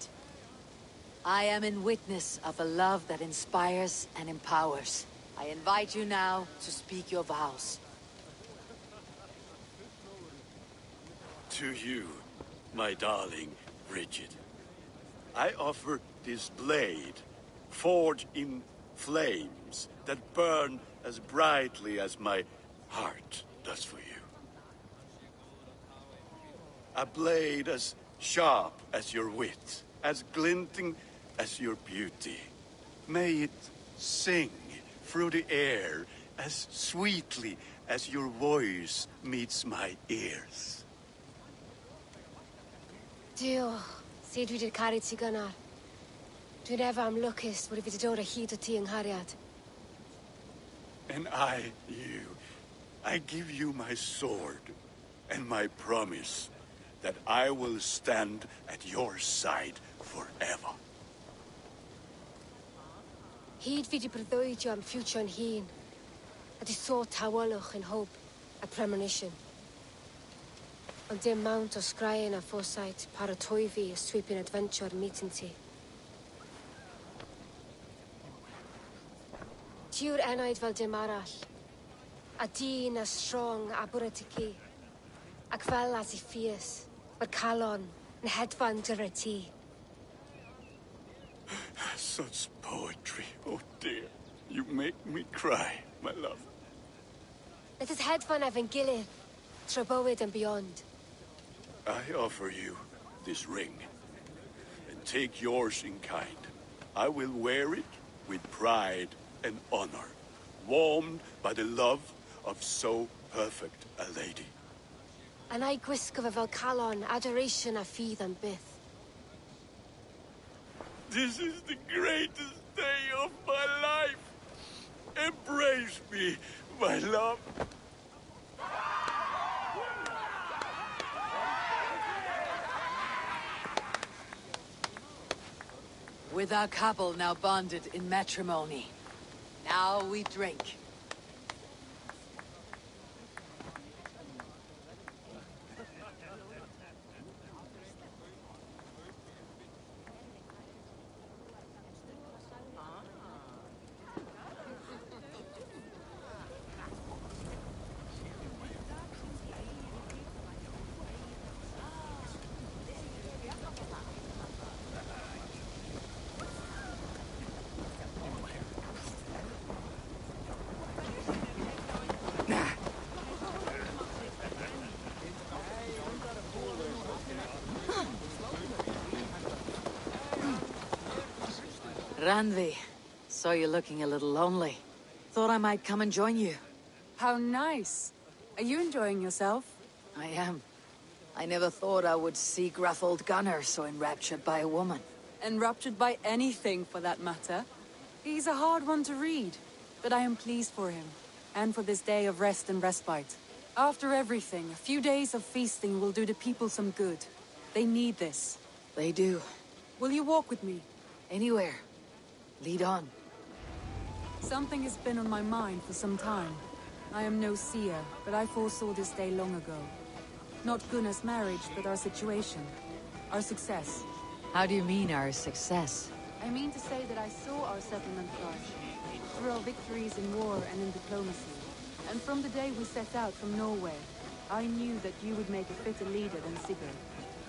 Speaker 3: I am in witness of a love that inspires and empowers. I invite you now to speak your vows.
Speaker 15: To you, my darling Bridget, I offer this blade
Speaker 17: forged in flames that burn as brightly as my heart does for you. A blade as sharp as your wit, as glinting as your beauty. May it sing through the air as sweetly as your voice meets my ears.
Speaker 18: Dio, syd dwi 'di caru ti gynnar. Dwi'n efo am lwcus bod I fi 'di dod o hyd o ti yng nghariad.
Speaker 17: And I give you my sword and my promise that I will stand at your side forever.
Speaker 18: Hyd fi 'di breuddwydio am ffewtio'n hun, a di sôn tawolwch yn hope a premonition. Ond dim mount o sgraen a foresight paratoi fi a sweeping adventure meeting ti. Tiw'r enaid fel dim arall, a dyn a strong a bwretici, ac fel as I ffies, mae'r calon yn hedfan dyr ti.
Speaker 17: Such poetry, oh dear. You make me cry, my love.
Speaker 18: Let us hedfan efo'n gilydd, tro bywyd and beyond.
Speaker 17: I offer you this ring, and take yours in kind. I will wear it with pride and honor, warmed by the love of so perfect a lady.
Speaker 18: And I gwisgo fe fel calon, adoration a ffydd am byth.
Speaker 17: This is the greatest day of my life. Embrace me, my love.
Speaker 3: With our couple now bonded in matrimony, now we drink. Randvi, saw you looking a little lonely. Thought I might come and join you.
Speaker 10: How nice. Are you enjoying yourself?
Speaker 3: I am. I never thought I would see gruff old Gunnar so enraptured by a woman.
Speaker 10: Enraptured by anything, for that matter. He's a hard one to read, but I am pleased for him, and for this day of rest and respite. After everything, a few days of feasting will do the people some good. They need this.
Speaker 3: They do.
Speaker 10: Will you walk with me?
Speaker 3: Anywhere. Lead on.
Speaker 10: Something has been on my mind for some time. I am no seer, but I foresaw this day long ago. Not Gunnar's marriage, but our situation. Our success.
Speaker 3: How do you mean, our success?
Speaker 10: I mean to say that I saw our settlement flourish. Through our victories in war and in diplomacy. And from the day we set out from Norway, I knew that you would make a fitter leader than Sigurd.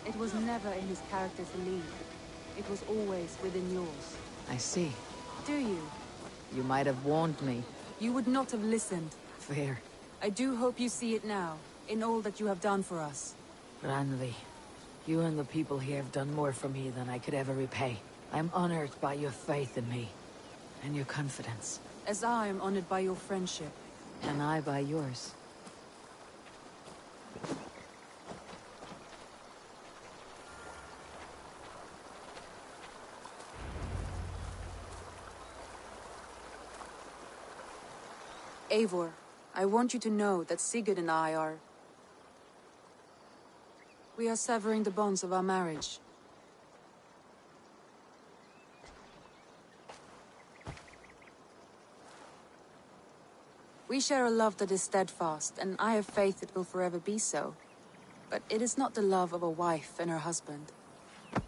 Speaker 10: It was never in his character to lead. It was always within yours.
Speaker 3: I see.
Speaker 10: Do you?
Speaker 3: You might have warned me.
Speaker 10: You would not have listened.
Speaker 3: Fair.
Speaker 10: I do hope you see it now, in all that you have done for us.
Speaker 3: Randvi, you and the people here have done more for me than I could ever repay. I'm honored by your faith in me, and your confidence.
Speaker 10: As I am honored by your friendship.
Speaker 3: And I by yours.
Speaker 10: Eivor, I want you to know that Sigurd and I are... We are severing the bonds of our marriage. We share a love that is steadfast, and I have faith it will forever be so. But it is not the love of a wife and her husband.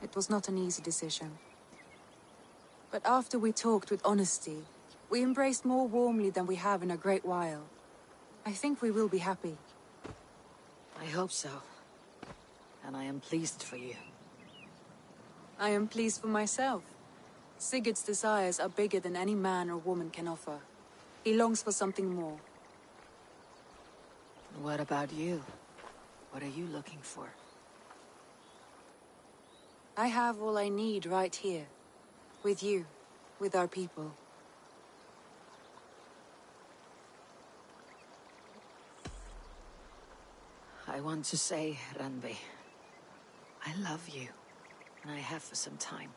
Speaker 10: It was not an easy decision. But after we talked with honesty, we embraced more warmly than we have in a great while. I think we will be happy.
Speaker 3: I hope so. And I am pleased for you.
Speaker 10: I am pleased for myself. Sigurd's desires are bigger than any man or woman can offer. He longs for something more.
Speaker 6: What about you? What are you looking for?
Speaker 10: I have all I need right here. With you. With our people.
Speaker 6: I want to say, Randvi, I love you, and I have for some time.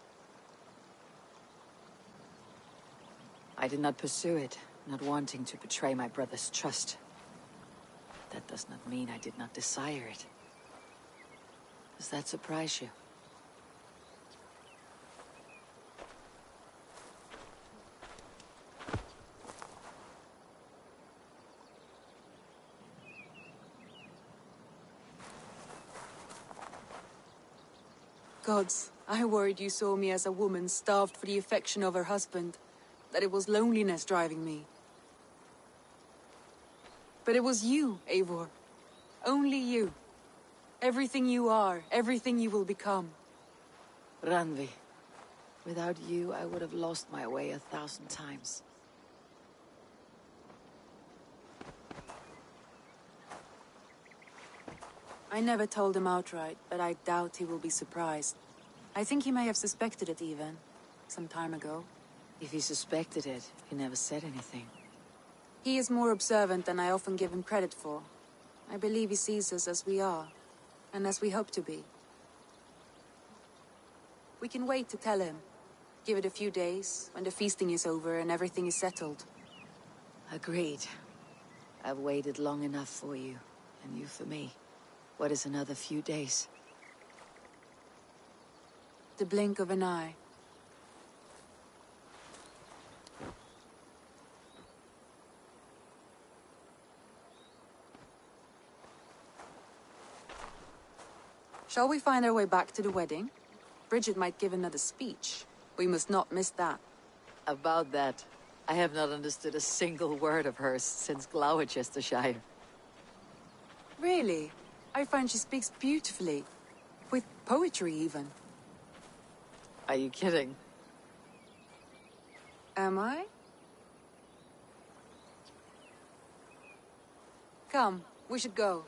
Speaker 6: I did not pursue it, not wanting to betray my brother's trust. That does not mean I did not desire it. Does that surprise you?
Speaker 10: Gods, I worried you saw me as a woman starved for the affection of her husband. That it was loneliness driving me. But it was you, Eivor. Only you. Everything you are, everything you will become.
Speaker 6: Randvi, without you, I would have lost my way 1,000 times.
Speaker 10: I never told him outright, but I doubt he will be surprised. I think he may have suspected it even, some time ago.
Speaker 6: If he suspected it, he never said anything.
Speaker 10: He is more observant than I often give him credit for. I believe he sees us as we are, and as we hope to be. We can wait to tell him. Give it a few days, when the feasting is over and everything is settled.
Speaker 6: Agreed. I've waited long enough for you, and you for me. What is another few days?
Speaker 10: The blink of an eye. Shall we find our way back to the wedding? Bridget might give another speech. We must not miss that.
Speaker 6: About that, I have not understood a single word of hers since Gloucestershire.
Speaker 10: Really? I find she speaks beautifully. With poetry, even.
Speaker 6: Are you kidding?
Speaker 10: Am I? Come, we should go.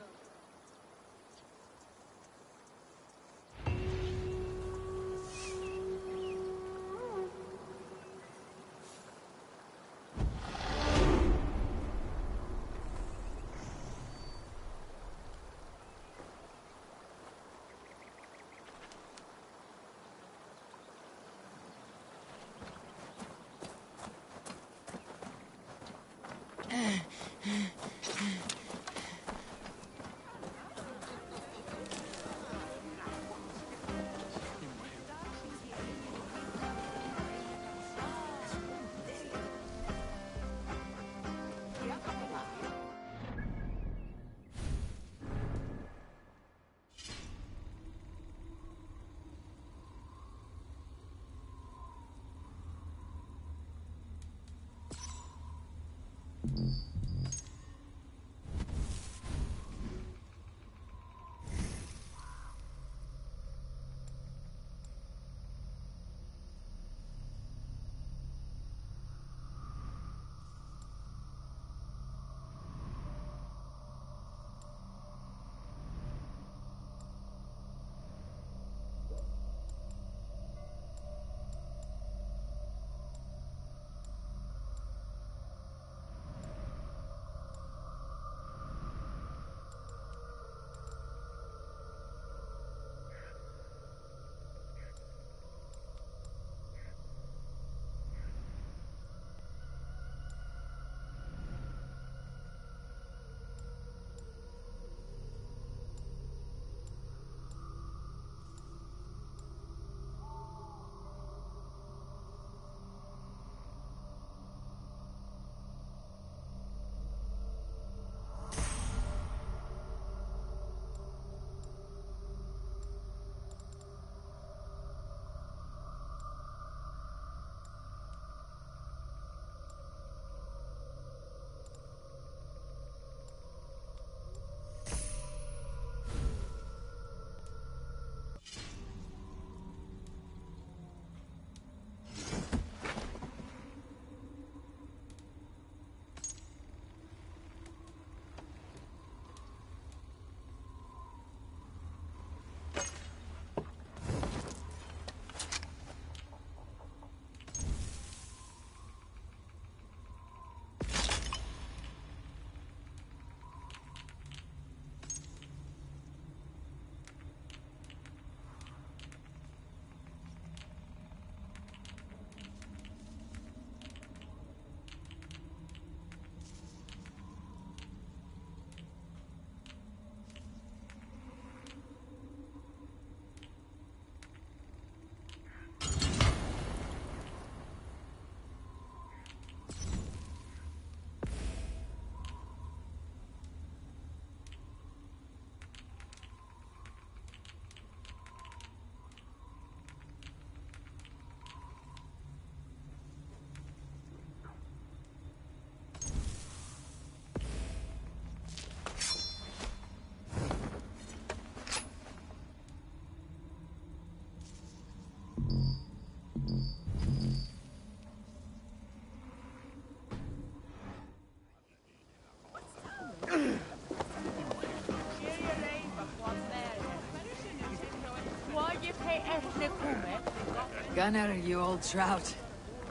Speaker 6: Gunnar, you old trout.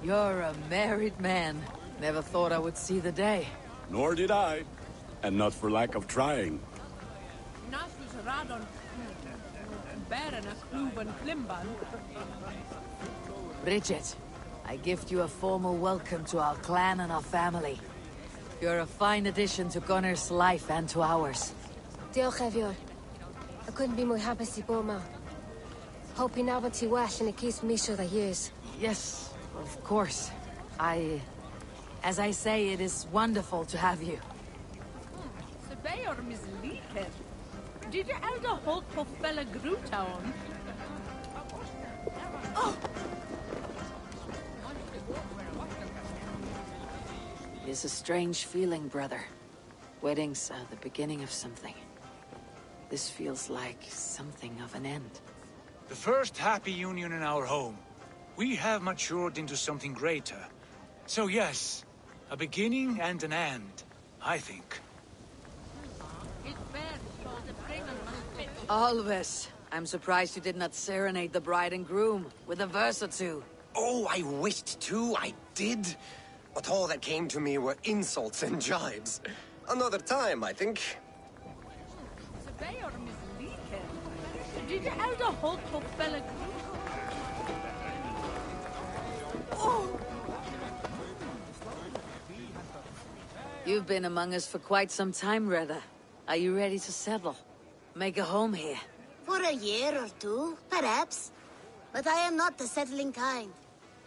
Speaker 6: You're a married man. Never thought I would see the day.
Speaker 15: Nor did I. And not for lack of trying.
Speaker 6: Bridget, I gift you a formal welcome to our clan and our family. You're a fine addition to Gunnar's life and to ours.
Speaker 18: Diolch Evior. I couldn't be more happy to Boma. Hoping now to wash and it keeps me sure that years.
Speaker 6: Yes, of course. As I say, it is wonderful to have you.
Speaker 3: Did you elder hold på fella Grutown?
Speaker 6: It is a strange feeling, brother. Weddings are the beginning of something. This feels like something of an end.
Speaker 19: The first happy union in our home. We have matured into something greater. So yes, a beginning and an end, I think.
Speaker 6: Always. I'm surprised you did not serenade the bride and groom with a verse or two.
Speaker 20: Oh, I wished to, I did. But all that came to me were insults and jibes. Another time, I think.
Speaker 3: Did you elder hold på fella
Speaker 6: You've been among us for quite some time, Reda. Are you ready to settle? Make a home here?
Speaker 13: For a year or two, perhaps. But I am not the settling kind.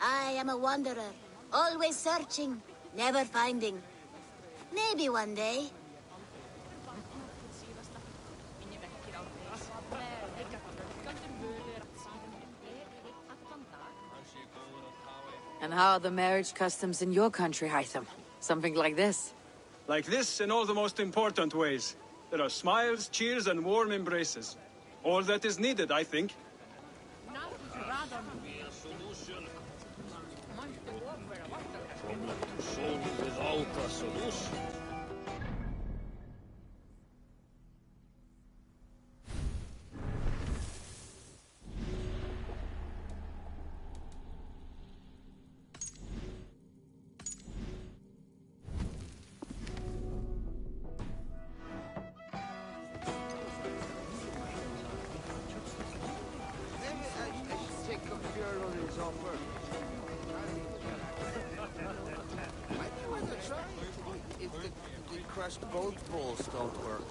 Speaker 13: I am a wanderer, always searching, never finding. Maybe one day.
Speaker 6: And how are the marriage customs in your country, Hytham? Something like this?
Speaker 9: Like this in all the most important ways. There are smiles, cheers, and warm embraces. All that is needed, I think.
Speaker 21: If the crushed boat balls don't work.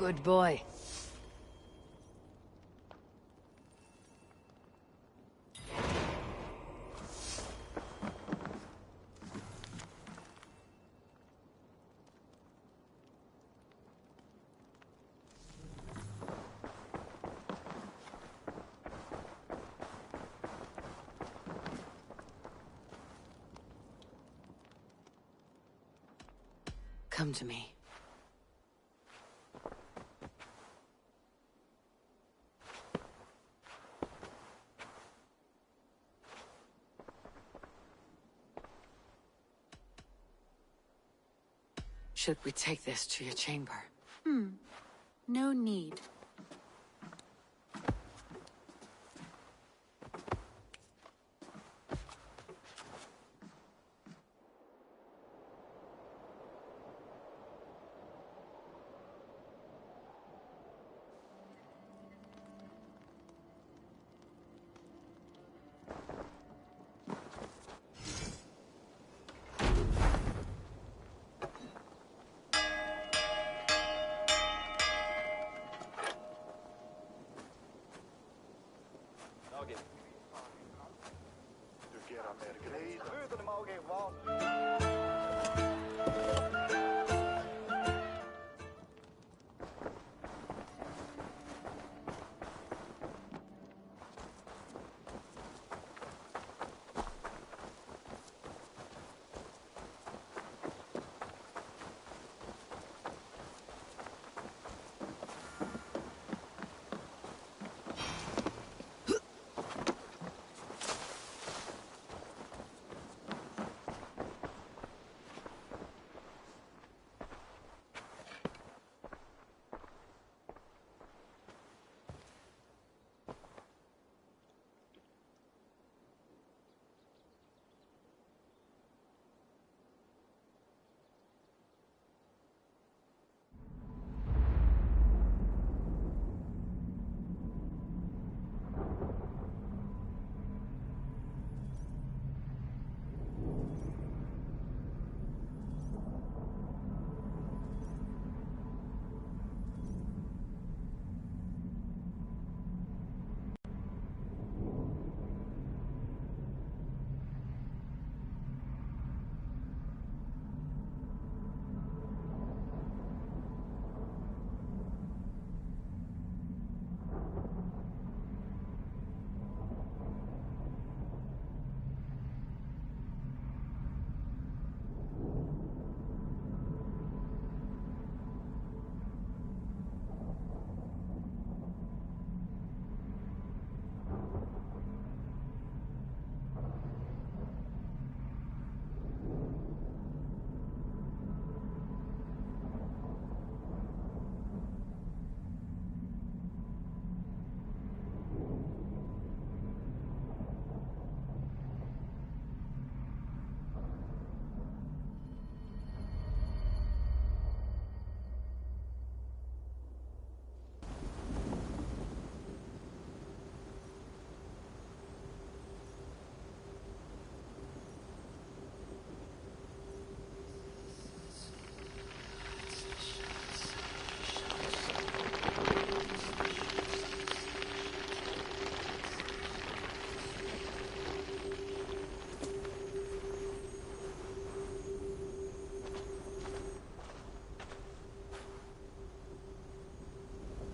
Speaker 3: Good boy.
Speaker 6: Come to me. Should we take this to your chamber?
Speaker 10: No need.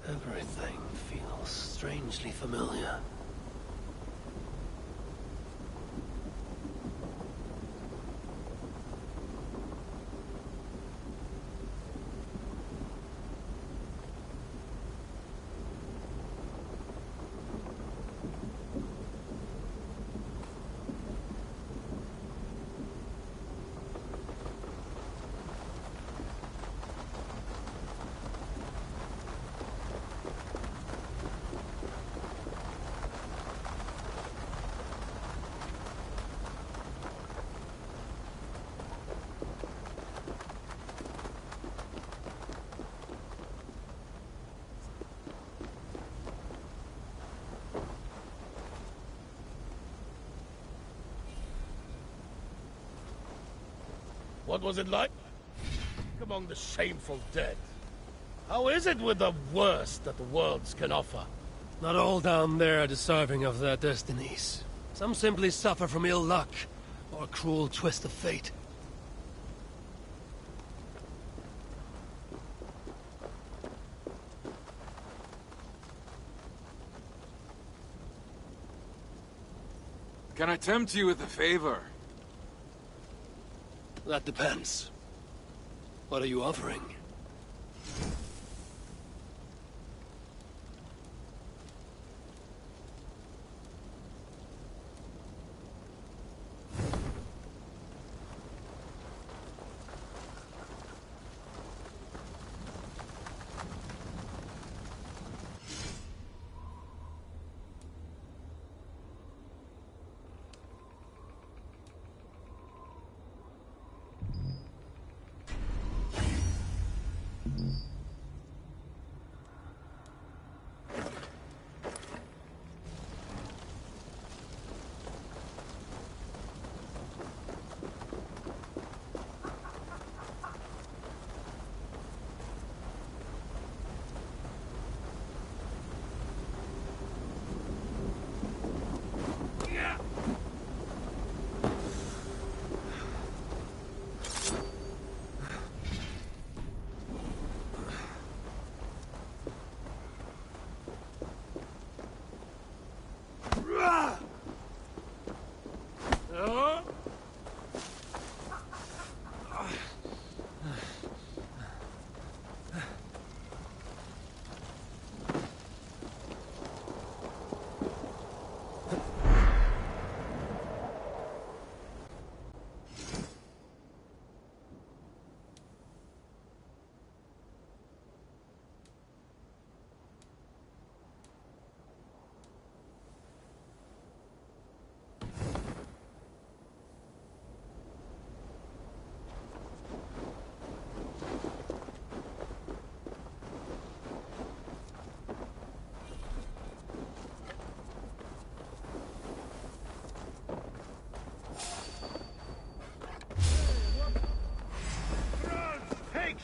Speaker 21: Everything feels strangely familiar.
Speaker 5: What was it like? Among the shameful dead.
Speaker 21: How is it with the worst that the worlds can offer? Not all down there are deserving of their destinies. Some simply suffer from ill luck, or a cruel twist of fate.
Speaker 1: Can I tempt you with a favor?
Speaker 21: That depends. What are you offering?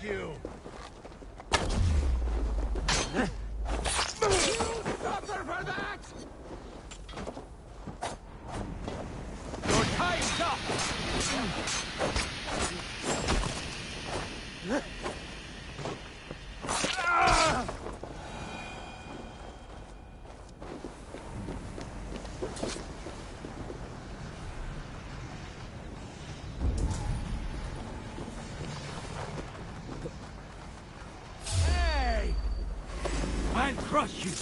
Speaker 21: You!
Speaker 5: Suffer for that! Your time's up!
Speaker 21: Crush you!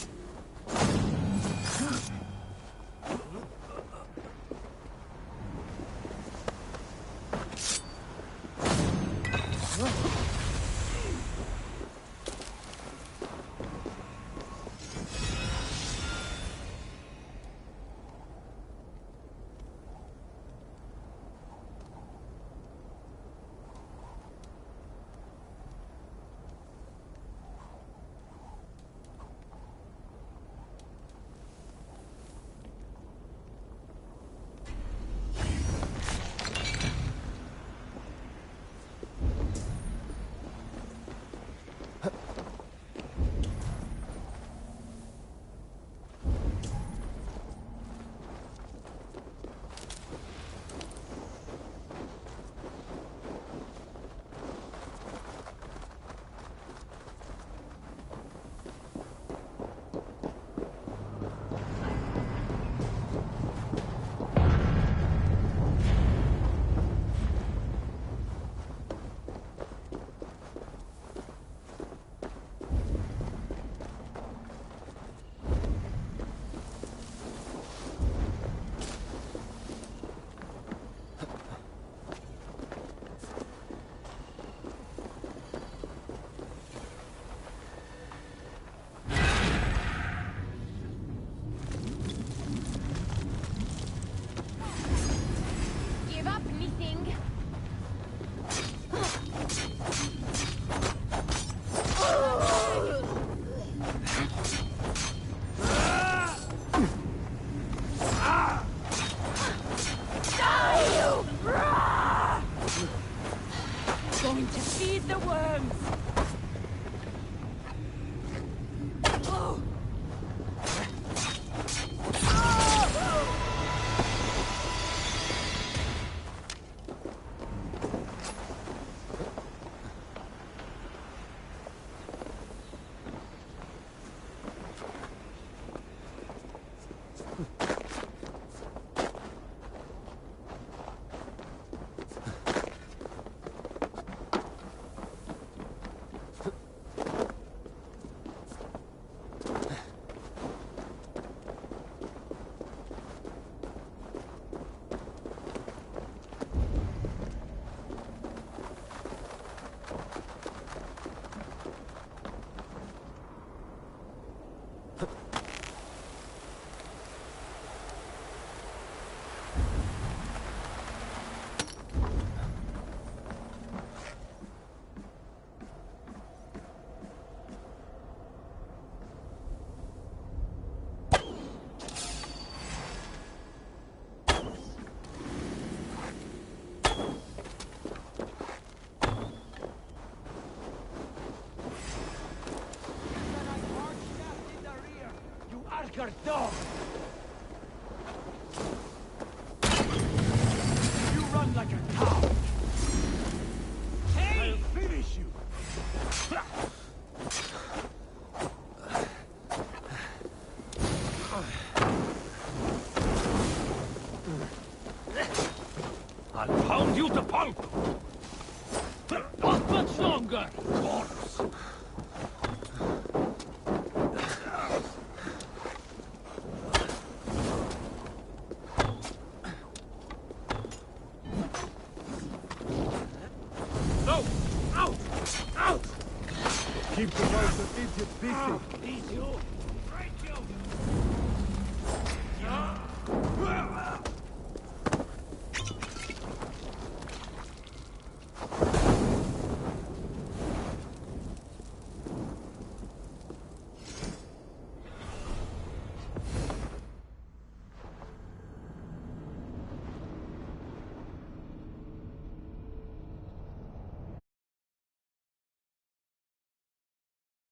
Speaker 3: Going to feed the worms!
Speaker 5: Your dog! You run like a cow! Hey! I'll finish you! I'll pound you to pulp! Not much longer, corpse!
Speaker 16: Keep the voice of idiot busy.
Speaker 5: These you!